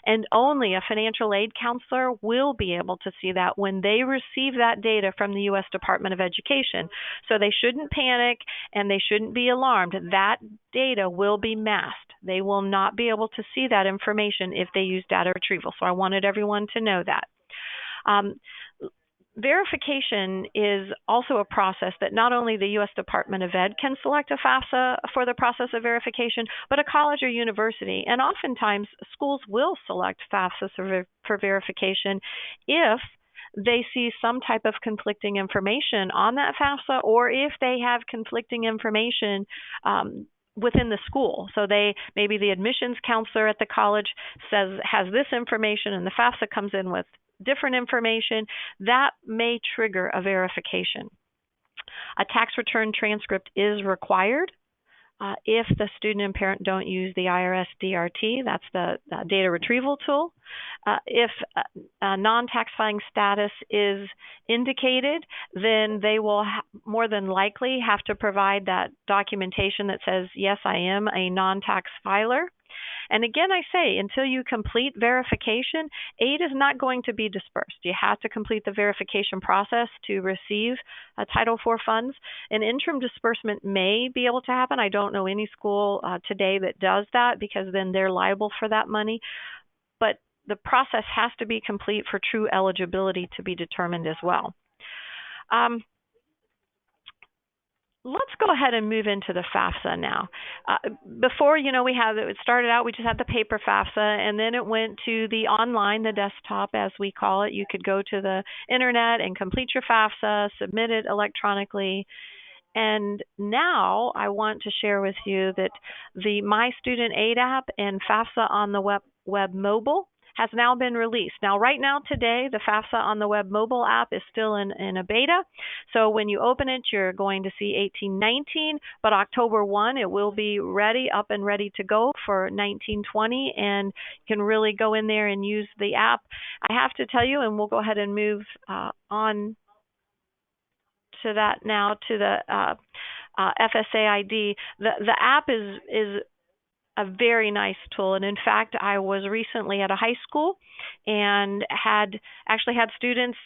And only a financial aid counselor will be able to see that when they receive that data from the U.S. Department of Education. So they shouldn't panic and they shouldn't be alarmed. That data will be masked. They will not be able to see that information if they use data retrieval. So I wanted everyone to know that. Verification is also a process that not only the U.S. Department of Ed can select a FAFSA for the process of verification, but a college or university. And oftentimes, schools will select FAFSA for verification if they see some type of conflicting information on that FAFSA, or if they have conflicting information within the school. So maybe the admissions counselor at the college has this information, and the FAFSA comes in with different information. That may trigger a verification. A tax return transcript is required if the student and parent don't use the IRS DRT, that's the data retrieval tool. If a non-tax filing status is indicated, then they will more than likely have to provide that documentation that says, yes, I am a non-tax filer. And again, I say, until you complete verification, aid is not going to be dispersed. You have to complete the verification process to receive Title IV funds. An interim disbursement may be able to happen. I don't know any school today that does that, because then they're liable for that money. But the process has to be complete for true eligibility to be determined as well. Let's go ahead and move into the FAFSA now. Before, it started out, we just had the paper FAFSA, and then it went to the online, the desktop as we call it. You could go to the internet and complete your FAFSA, submit it electronically. And now I want to share with you that the My Student Aid app and FAFSA on the web mobile has now been released. Now, right now, today, the FAFSA on the web mobile app is still in a beta. So when you open it, you're going to see 1819, but October 1, it will be ready, up and ready to go for 1920, and you can really go in there and use the app. I have to tell you, and we'll go ahead and move on to that now, to the FSA ID. The app is a very nice tool. And in fact, I was recently at a high school and actually had students,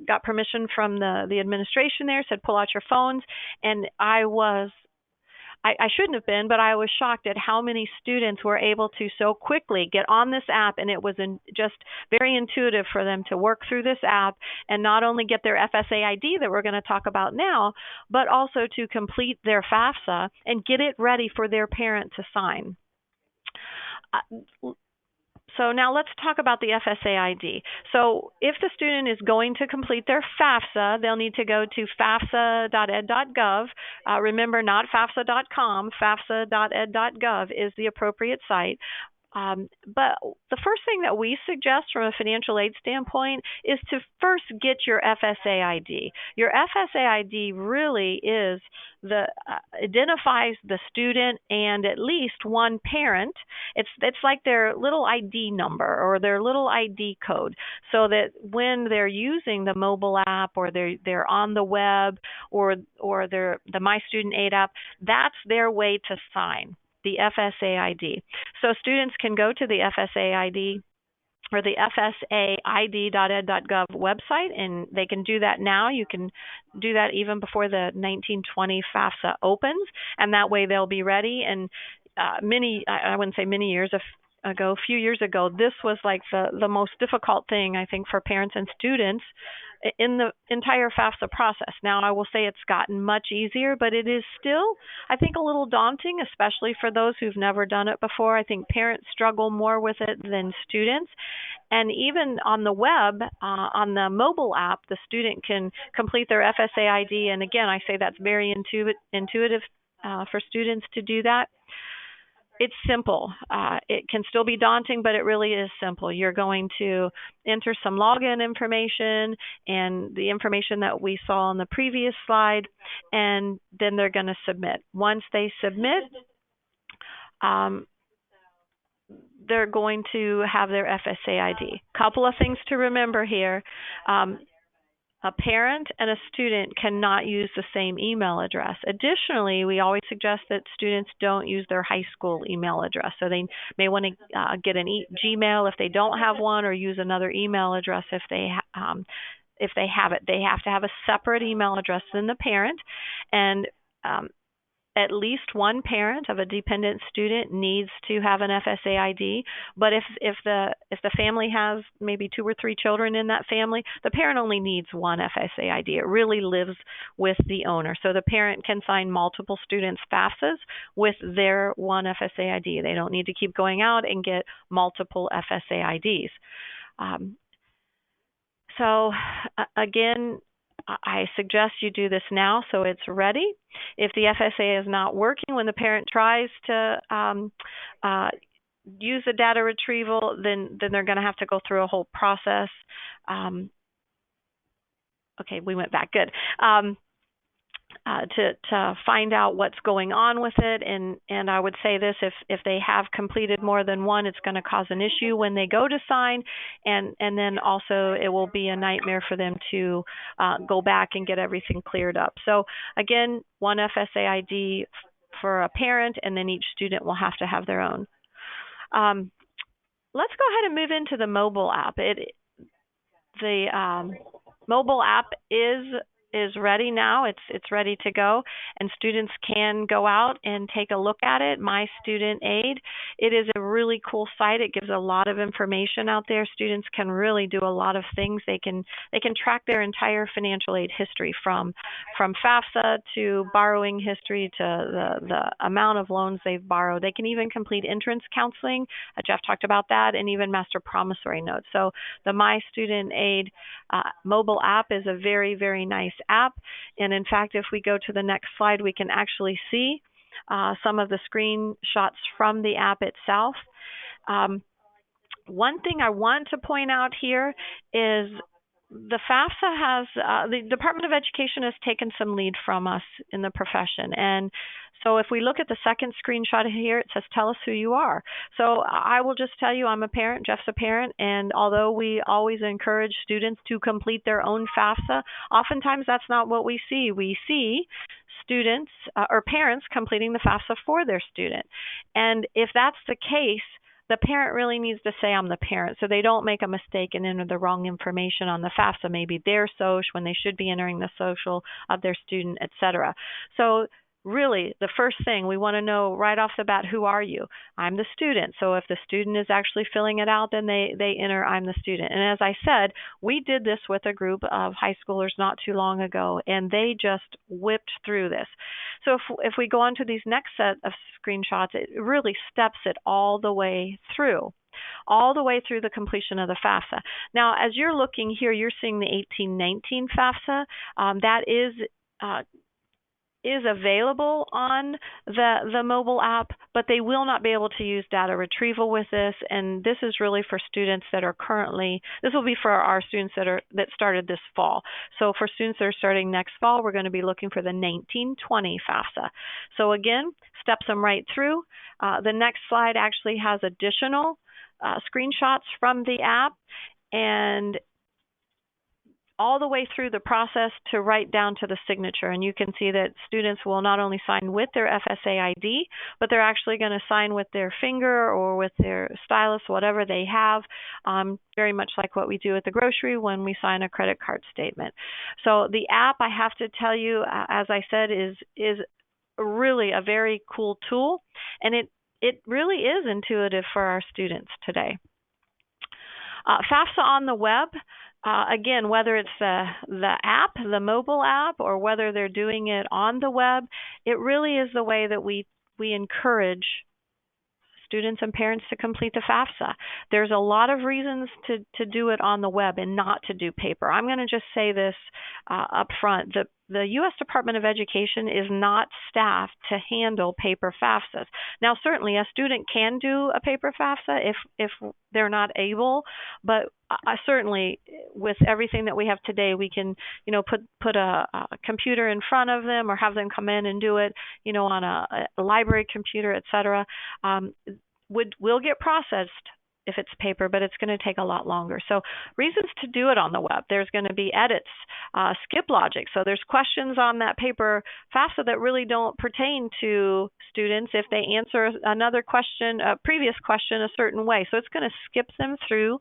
got permission from the administration there, said, pull out your phones. And I shouldn't have been, but I was shocked at how many students were able to so quickly get on this app, and it was just very intuitive for them to work through this app and not only get their FSA ID that we're going to talk about now, but also to complete their FAFSA and get it ready for their parent to sign. So now let's talk about the FSA ID. So if the student is going to complete their FAFSA, they'll need to go to fafsa.ed.gov. Remember, not fafsa.com, fafsa.ed.gov is the appropriate site. But the first thing that we suggest from a financial aid standpoint is to first get your FSA ID. Your FSA ID really identifies the student and at least one parent. It's like their little ID number or their little ID code, so that when they're using the mobile app or they're on the web or the My Student Aid app, that's their way to sign the FSA ID. So students can go to the FSA ID or the fsaid.ed.gov website, and they can do that now. You can do that even before the 1920 FAFSA opens, and that way they'll be ready. And I wouldn't say many years ago, a few years ago, this was like the most difficult thing, I think, for parents and students in the entire FAFSA process. Now, I will say it's gotten much easier, but it is still, I think, a little daunting, especially for those who've never done it before. I think parents struggle more with it than students. And even on the web, on the mobile app, the student can complete their FSA ID. And again, I say that's very intuitive for students to do that. It's simple. It can still be daunting, but it really is simple. You're going to enter some login information and the information that we saw on the previous slide, and then they're going to submit. Once they submit, they're going to have their FSA ID. Couple of things to remember here. A parent and a student cannot use the same email address. Additionally, we always suggest that students don't use their high school email address. So they may want to get an Gmail if they don't have one, or use another email address if they have it. They have to have a separate email address than the parent, and at least one parent of a dependent student needs to have an FSA ID. But if the family has maybe 2 or 3 children in that family, the parent only needs one FSA ID. It really lives with the owner. So the parent can sign multiple students' FAFSAs with their one FSA ID. They don't need to keep going out and get multiple FSA IDs. So again, I suggest you do this now so it's ready. If the FSA is not working when the parent tries to use the data retrieval, then they're going to have to go through a whole process. Okay, we went back. Good. to find out what's going on with it. And I would say this, if they have completed more than one, it's going to cause an issue when they go to sign. And then also it will be a nightmare for them to go back and get everything cleared up. So again, one FSA ID for a parent, and then each student will have to have their own. Let's go ahead and move into the mobile app. The mobile app is ready now. It's ready to go, and students can go out and take a look at it. My Student Aid. It is a really cool site. It gives a lot of information out there. Students can really do a lot of things. They can track their entire financial aid history from FAFSA to borrowing history to the amount of loans they've borrowed. They can even complete entrance counseling. Jeff talked about that, and even master promissory notes. So the My Student Aid mobile app is a very, very nice app. And in fact, if we go to the next slide, we can actually see some of the screenshots from the app itself. One thing I want to point out here is the FAFSA has, the Department of Education has taken some lead from us in the profession. And so if we look at the second screenshot here, it says, tell us who you are. So I will just tell you, I'm a parent, Jeff's a parent, and although we always encourage students to complete their own FAFSA, oftentimes that's not what we see. We see students or parents completing the FAFSA for their student. And if that's the case, the parent really needs to say, I'm the parent, so they don't make a mistake and enter the wrong information on the FAFSA, maybe their social when they should be entering the social of their student, etc. So really, the first thing we want to know right off the bat, who are you? I'm the student. So if the student is actually filling it out, then they enter, I'm the student. And as I said, we did this with a group of high schoolers not too long ago, and they just whipped through this. So if we go on to these next set of screenshots, it really steps it all the way through the completion of the FAFSA. Now, as you're looking here, you're seeing the 1819 FAFSA. That is available on the mobile app, but they will not be able to use data retrieval with this. And this is really for students that are currently, this will be for our students that started this fall. So for students that are starting next fall, we're going to be looking for the 1920 FAFSA. So again, steps them right through. The next slide actually has additional screenshots from the app, and all the way through the process to right down to the signature. And you can see that students will not only sign with their FSA ID, but they're actually going to sign with their finger or with their stylus, whatever they have, very much like what we do at the grocery when we sign a credit card statement. So the app, I have to tell you, as I said, is really a very cool tool, and it really is intuitive for our students today. FAFSA on the web. Again, whether it's the app, the mobile app, or whether they're doing it on the web, it really is the way that we encourage students and parents to complete the FAFSA. There's a lot of reasons to do it on the web and not to do paper. I'm going to just say this up front. The U.S. Department of Education is not staffed to handle paper FAFSAs. Now, certainly a student can do a paper FAFSA if they're not able, but certainly with everything that we have today, we can, put a computer in front of them or have them come in and do it, on a library computer, et cetera. Will get processed if it's paper, but it's going to take a lot longer. So reasons to do it on the web. There's going to be edits, skip logic. So there's questions on that paper FAFSA that really don't pertain to students if they answer another question, a previous question, a certain way. So it's going to skip them through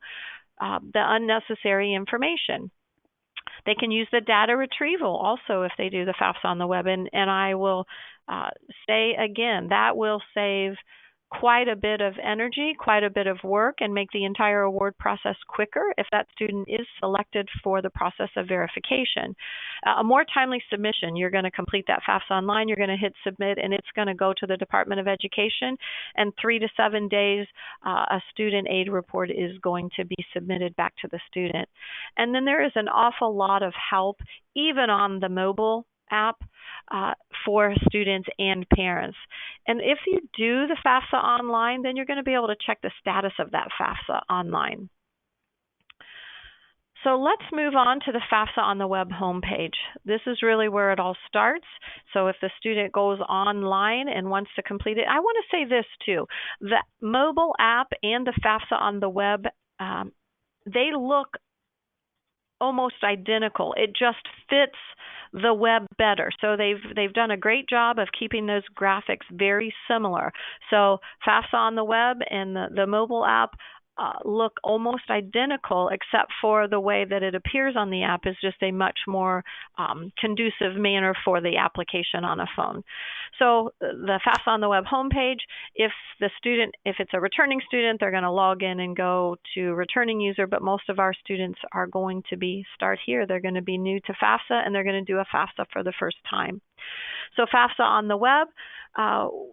the unnecessary information. They can use the data retrieval also if they do the FAFSA on the web. And I will say again, that will save quite a bit of energy, quite a bit of work, and make the entire award process quicker if that student is selected for the process of verification. A more timely submission, you're going to complete that FAFSA online, you're going to hit submit, and it's going to go to the Department of Education, and 3 to 7 days, a student aid report is going to be submitted back to the student. And then there is an awful lot of help, even on the mobile app, for students and parents. And if you do the FAFSA online, then you're going to be able to check the status of that FAFSA online. So let's move on to the FAFSA on the web homepage. This is really where it all starts. So if the student goes online and wants to complete it, I want to say this too. The mobile app and the FAFSA on the web, they look almost identical. It just fits the web better. So they've done a great job of keeping those graphics very similar. So FAFSA on the web and the mobile app look almost identical, except for the way that it appears on the app is just a much more conducive manner for the application on a phone. So the FAFSA on the web homepage, if it's a returning student, they're going to log in and go to returning user, but most of our students are going to start here. They're going to be new to FAFSA, and they're going to do a FAFSA for the first time. So FAFSA on the web,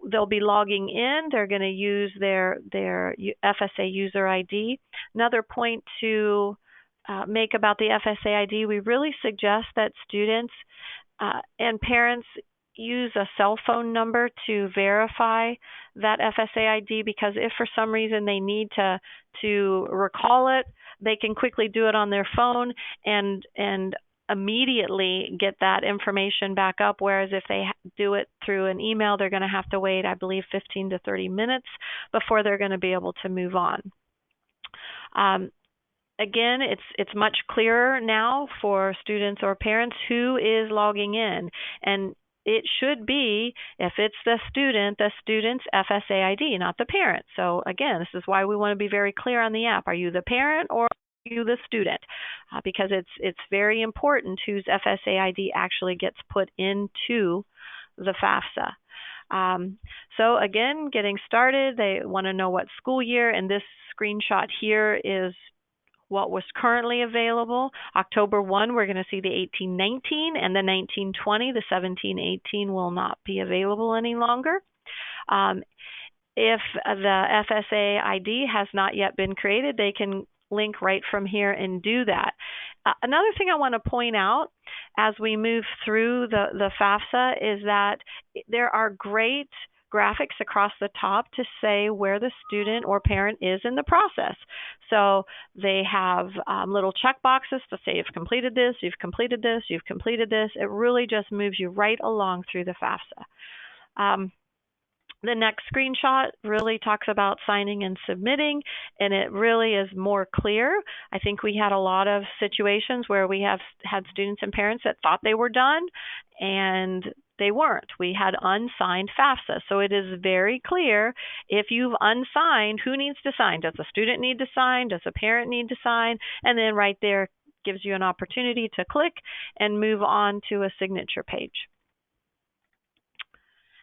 they'll be logging in. They're going to use their FSA user ID. Another point to make about the FSA ID, we really suggest that students and parents use a cell phone number to verify that FSA ID, because if for some reason they need to recall it, they can quickly do it on their phone and immediately get that information back up, whereas if they do it through an email, they're going to have to wait, I believe, 15 to 30 minutes before they're going to be able to move on. Again, it's much clearer now for students or parents who is logging in, and it should be, if it's the student's FSA ID, not the parent. So again, this is why we want to be very clear on the app. Are you the parent or you the student? Because it's very important whose FSA ID actually gets put into the FAFSA. So again, getting started, they want to know what school year, and this screenshot here is what was currently available. October 1, we're going to see the 18-19 and the 19-20. The 17-18 will not be available any longer. If the FSA ID has not yet been created, they can link right from here and do that. Another thing I want to point out as we move through the FAFSA is that there are great graphics across the top to say where the student or parent is in the process. So they have little check boxes to say you've completed this, you've completed this, you've completed this. It really just moves you right along through the FAFSA. The next screenshot really talks about signing and submitting, and it really is more clear. I think we had a lot of situations where we have had students and parents that thought they were done, and they weren't. We had unsigned FAFSA. So it is very clear, if you've unsigned, who needs to sign? Does the student need to sign? Does the parent need to sign? And then right there gives you an opportunity to click and move on to a signature page.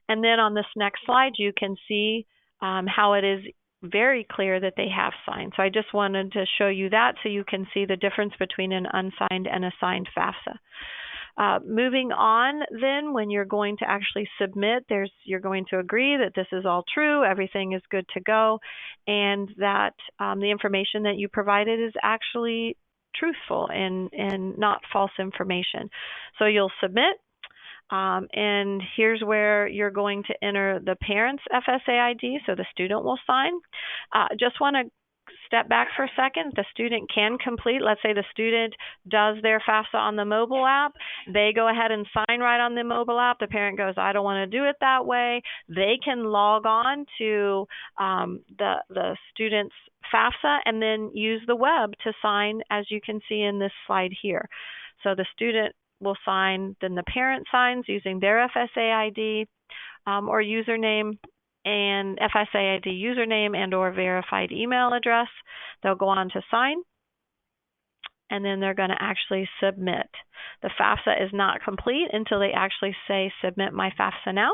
And then on this next slide, you can see how it is very clear that they have signed. So I just wanted to show you that so you can see the difference between an unsigned and a signed FAFSA. Moving on then, when you're going to actually submit, you're going to agree that this is all true, everything is good to go, and that the information that you provided is actually truthful and not false information. So you'll submit. And here's where you're going to enter the parent's FSA ID, so the student will sign. Just want to step back for a second. The student can complete, let's say the student does their FAFSA on the mobile app. They go ahead and sign right on the mobile app. The parent goes, I don't want to do it that way. They can log on to the student's FAFSA and then use the web to sign, as you can see in this slide here. So the student will sign, then the parent signs using their FSA ID or username, and FSA ID username and or verified email address. They'll go on to sign, and then they're going to actually submit. The FAFSA is not complete until they actually say submit my FAFSA now.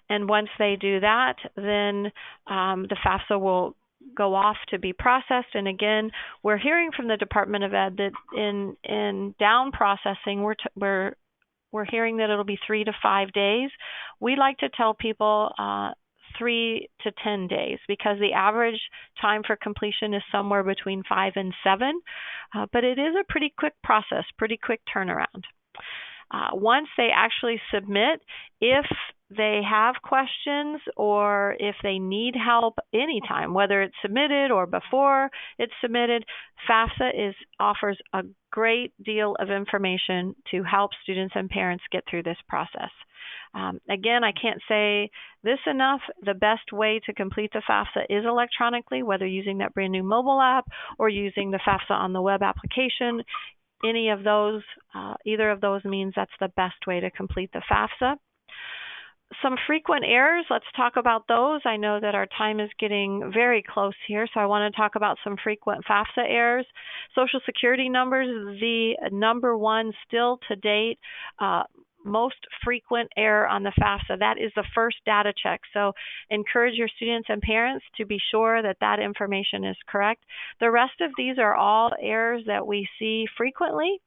And once they do that, then the FAFSA will go off to be processed. And again, we're hearing from the Department of Ed that in down processing, we're hearing that it'll be 3 to 5 days. We like to tell people 3 to 10 days, because the average time for completion is somewhere between 5 and 7. But it is a pretty quick process, pretty quick turnaround. Once they actually submit, if they have questions or if they need help anytime, whether it's submitted or before it's submitted, FAFSA offers a great deal of information to help students and parents get through this process. Again, I can't say this enough. The best way to complete the FAFSA is electronically, whether using that brand new mobile app or using the FAFSA on the web application. Any of those, either of those means that's the best way to complete the FAFSA. Some frequent errors, let's talk about those. I know that our time is getting very close here, so I want to talk about some frequent FAFSA errors. Social Security numbers, the number one still to date, most frequent error on the FAFSA. That is the first data check. So encourage your students and parents to be sure that that information is correct. The rest of these are all errors that we see frequently.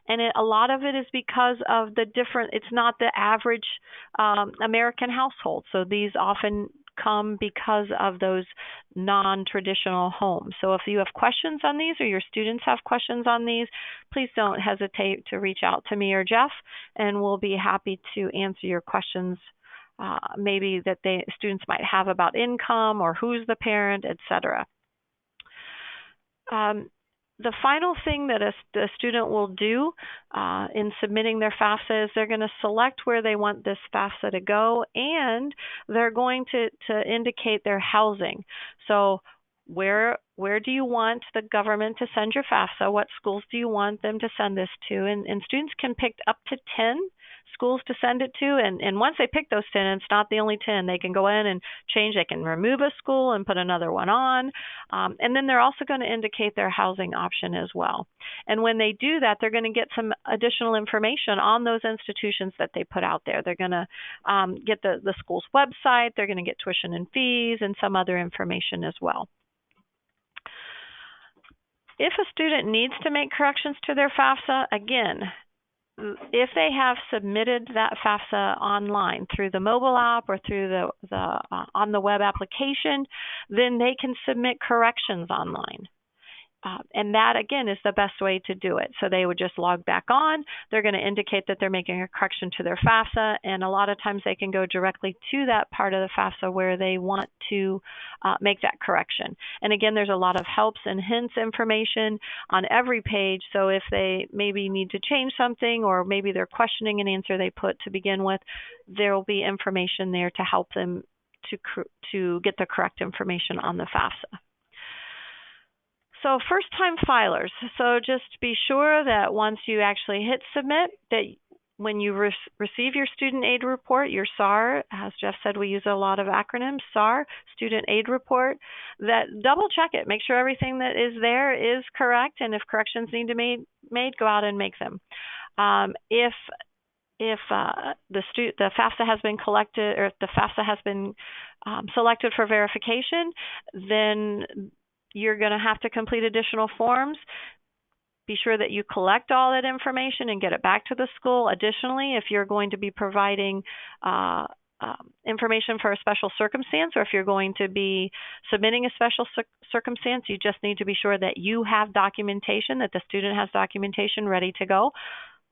And a lot of it is because of it's not the average American household. So these often come because of those non-traditional homes. So if you have questions on these or your students have questions on these, please don't hesitate to reach out to me or Jeff, and we'll be happy to answer your questions maybe that students might have about income or who's the parent, etc. The final thing that a student will do in submitting their FAFSA is they're going to select where they want this FAFSA to go, and they're going to indicate their housing. So where do you want the government to send your FAFSA? What schools do you want them to send this to? And students can pick up to 10 schools to send it to, and once they pick those 10, it's not the only 10. They can go in and change. They can remove a school and put another one on, and then they're also going to indicate their housing option as well. And when they do that, they're going to get some additional information on those institutions that they put out there. They're going to get the school's website. They're going to get tuition and fees and some other information as well. If a student needs to make corrections to their FAFSA, again, if they have submitted that FAFSA online through the mobile app or through on the web application, then they can submit corrections online. And that, again, is the best way to do it. So they would just log back on. They're going to indicate that they're making a correction to their FAFSA, and a lot of times they can go directly to that part of the FAFSA where they want to make that correction. And again, there's a lot of helps and hints information on every page. So if they maybe need to change something, or maybe they're questioning an answer they put to begin with, there will be information there to help them to get the correct information on the FAFSA. So first-time filers, so just be sure that once you actually hit submit, that when you receive your student aid report, your SAR, as Jeff said, we use a lot of acronyms, SAR, student aid report, that double check it. Make sure everything that is there is correct, and if corrections need to be made, go out and make them. If the FAFSA has been collected, or if the FAFSA has been selected for verification, then you're going to have to complete additional forms. Be sure that you collect all that information and get it back to the school. Additionally, if you're going to be providing information for a special circumstance, or if you're going to be submitting a special circumstance, you just need to be sure that you have documentation, that the student has documentation ready to go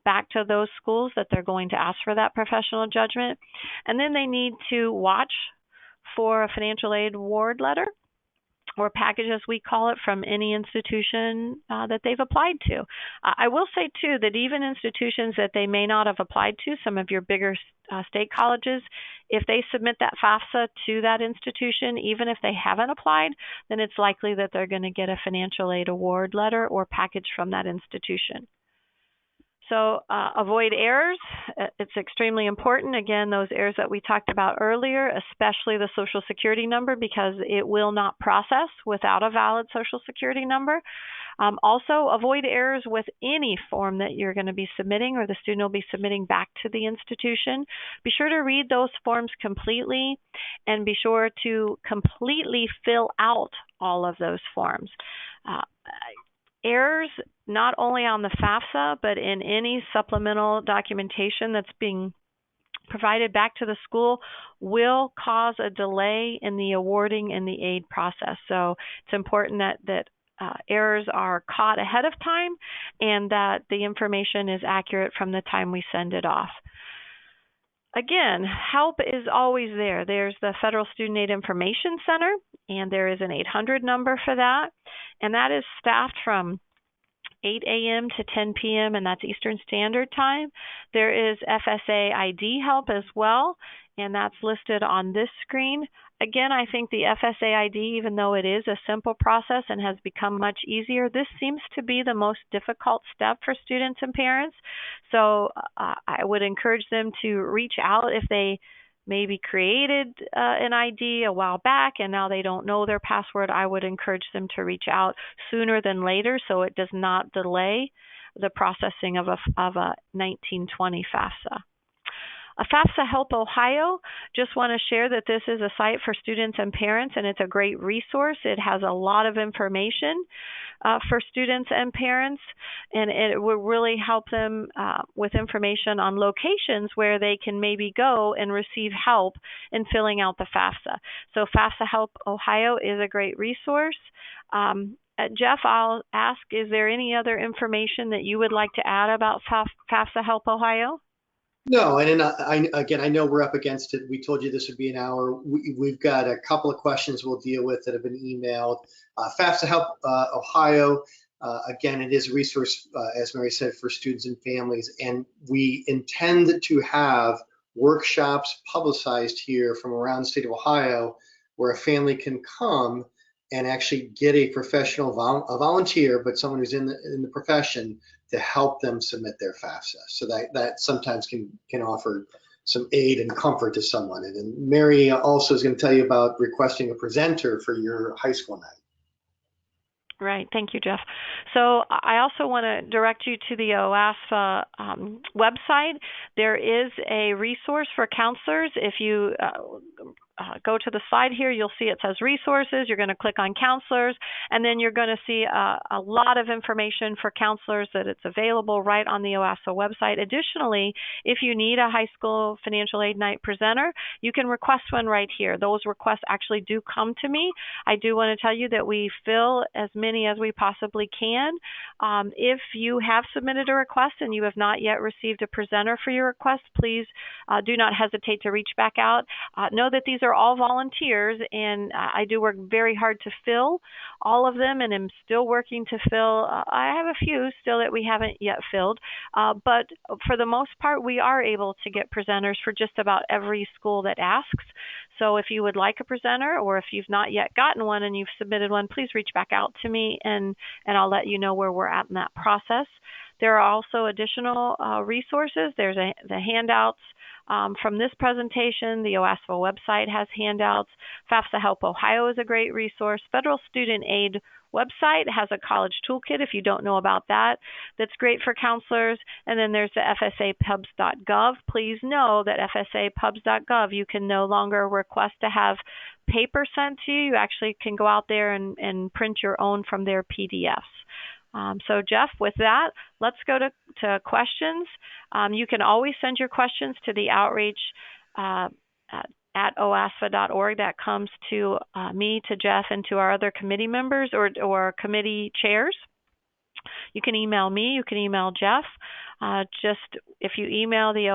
back to those schools that they're going to ask for that professional judgment. And then they need to watch for a financial aid award letter, or package, as we call it, from any institution that they've applied to. I will say, too, that even institutions that they may not have applied to, some of your bigger state colleges, if they submit that FAFSA to that institution, even if they haven't applied, then it's likely that they're going to get a financial aid award letter or package from that institution. So avoid errors. It's extremely important. Again, those errors that we talked about earlier, especially the Social Security number, because it will not process without a valid Social Security number. Also, avoid errors with any form that you're going to be submitting or the student will be submitting back to the institution. Be sure to read those forms completely, and be sure to completely fill out all of those forms. Errors not only on the FAFSA, but in any supplemental documentation that's being provided back to the school will cause a delay in the awarding and the aid process. So it's important that errors are caught ahead of time and that the information is accurate from the time we send it off. Again, help is always there. There's the Federal Student Aid Information Center, and there is an 800 number for that, and that is staffed from 8 a.m. to 10 p.m., and that's Eastern Standard Time. There is FSA ID help as well, and that's listed on this screen. Again, I think the FSA ID, even though it is a simple process and has become much easier, this seems to be the most difficult step for students and parents. So I would encourage them to reach out if they maybe created an ID a while back and now they don't know their password. I would encourage them to reach out sooner than later so it does not delay the processing of a 1920 FAFSA. FAFSA Help Ohio, just want to share that this is a site for students and parents, and it's a great resource. It has a lot of information for students and parents, and it will really help them with information on locations where they can maybe go and receive help in filling out the FAFSA. So FAFSA Help Ohio is a great resource. Jeff, I'll ask, is there any other information that you would like to add about FAFSA Help Ohio? No, and again, I know we're up against it. We told you this would be an hour. We've got a couple of questions we'll deal with that have been emailed. FAFSA Help Ohio, again, it is a resource, as Mary said, for students and families, and we intend to have workshops publicized here from around the state of Ohio where a family can come and actually get a professional, a volunteer, but someone who's in the profession to help them submit their FAFSA. So that sometimes can offer some aid and comfort to someone. And then Mary also is going to tell you about requesting a presenter for your high school night. Right. Thank you, Jeff. So I also want to direct you to the OASFA website. There is a resource for counselors. If you go to the slide here, you'll see it says resources. You're going to click on counselors, and then you're going to see a lot of information for counselors that it's available right on the OASFA website. Additionally, if you need a high school financial aid night presenter, you can request one right here. Those requests actually do come to me. I do want to tell you that we fill as many as we possibly can. If you have submitted a request and you have not yet received a presenter for your request, please do not hesitate to reach back out. Know that these are all volunteers, and I do work very hard to fill all of them, and I'm still working to fill. I have a few still that we haven't yet filled, but for the most part, we are able to get presenters for just about every school that asks. So if you would like a presenter, or if you've not yet gotten one and you've submitted one, please reach back out to me, and I'll let you know where we're at in that process. There are also additional resources. There's the handouts from this presentation. The OASFA website has handouts. FAFSA Help Ohio is a great resource. Federal Student Aid website has a college toolkit, if you don't know about that, that's great for counselors. And then there's the FSAPubs.gov. Please know that FSAPubs.gov, you can no longer request to have paper sent to you. You actually can go out there and print your own from their PDFs. So Jeff, with that, let's go to questions. You can always send your questions to the outreach at oasfa.org. That comes to me, to Jeff, and to our other committee members or committee chairs. You can email me. You can email Jeff. Just if you email the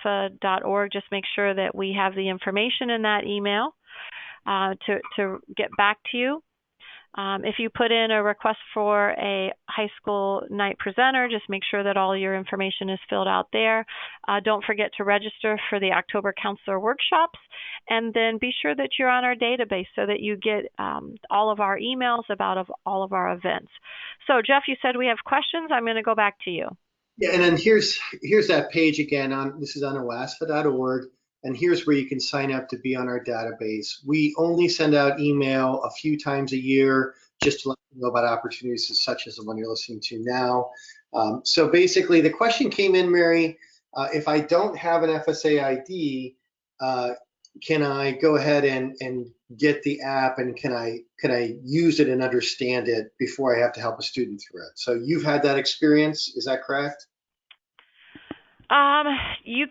oasfa.org, just make sure that we have the information in that email to get back to you. If you put in a request for a high school night presenter, just make sure that all your information is filled out there. Don't forget to register for the October counselor workshops, and then be sure that you're on our database so that you get all of our emails about all of our events. So Jeff, you said we have questions. I'm going to go back to you. Yeah, and then here's that page again. This is on oasfa.org. And here's where you can sign up to be on our database. We only send out email a few times a year just to let you know about opportunities such as the one you're listening to now. So basically, the question came in, Mary, if I don't have an FSA ID, can I go ahead and get the app, and can I use it and understand it before I have to help a student through it? So you've had that experience, is that correct? Um, you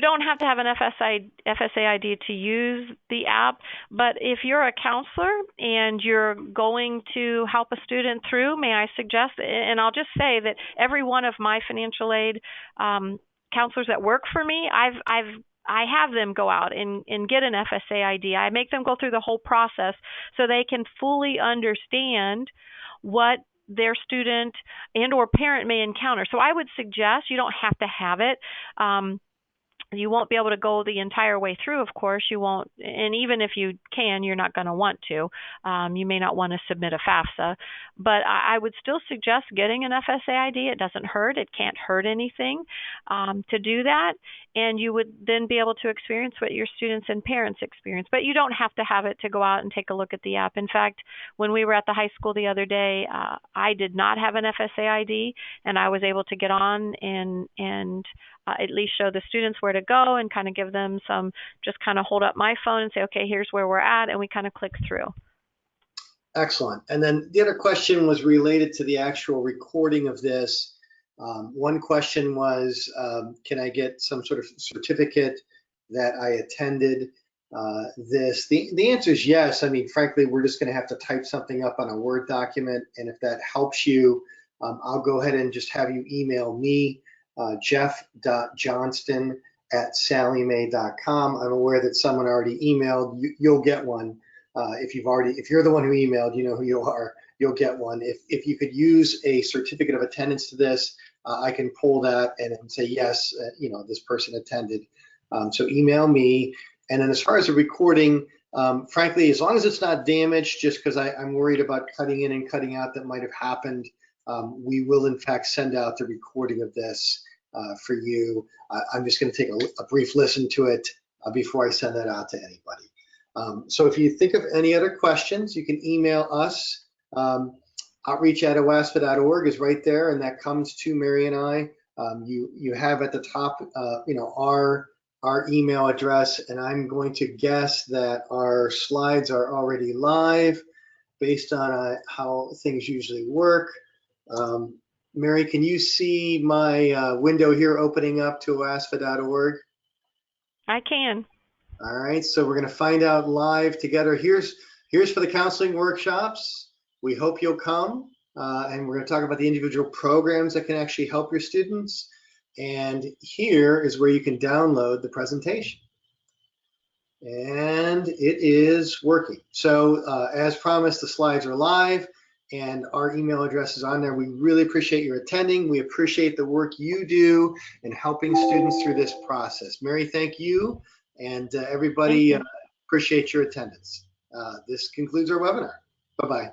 don't have to have an FSA ID to use the app, but if you're a counselor and you're going to help a student through, may I suggest, and I'll just say that every one of my financial aid counselors that work for me, I have them go out and get an FSA ID. I make them go through the whole process so they can fully understand what their student and or parent may encounter. So I would suggest, you don't have to have it. You won't be able to go the entire way through, of course. You won't, and even if you can, you're not going to want to. You may not want to submit a FAFSA, but I would still suggest getting an FSA ID. It doesn't hurt. It can't hurt anything to do that, and you would then be able to experience what your students and parents experience. But you don't have to have it to go out and take a look at the app. In fact, when we were at the high school the other day, I did not have an FSA ID, and I was able to get on and at least show the students where to go and kind of give them some, just kind of hold up my phone and say, okay, here's where we're at, and we kind of click through. Excellent. And then the other question was related to the actual recording of this. One question was, can I get some sort of certificate that I attended this? The answer is yes. I mean, frankly, we're just going to have to type something up on a Word document, and if that helps you, I'll go ahead and just have you email me, jeff.johnston@salliemae.com. I'm aware that someone already emailed. You'll get one. If you're the one who emailed, you know who you are, you'll get one. If you could use a certificate of attendance to this, I can pull that and say, yes, this person attended. So email me. And then as far as the recording, frankly, as long as it's not damaged, just because I'm worried about cutting in and cutting out that might have happened, we will in fact send out the recording of this for you. I'm just going to take a brief listen to it before I send that out to anybody. So if you think of any other questions, you can email us. Outreach@owaspa.org is right there, and that comes to Mary and I. You have at the top, our email address, and I'm going to guess that our slides are already live based on how things usually work. Mary, can you see my window here opening up to owaspa.org? I can. All right, so we're going to find out live together. Here's for the counseling workshops. We hope you'll come, and we're going to talk about the individual programs that can actually help your students. And here is where you can download the presentation. And it is working. So as promised, the slides are live and our email address is on there. We really appreciate your attending. We appreciate the work you do in helping students through this process. Mary, thank you. And everybody, appreciate your attendance. This concludes our webinar. Bye-bye.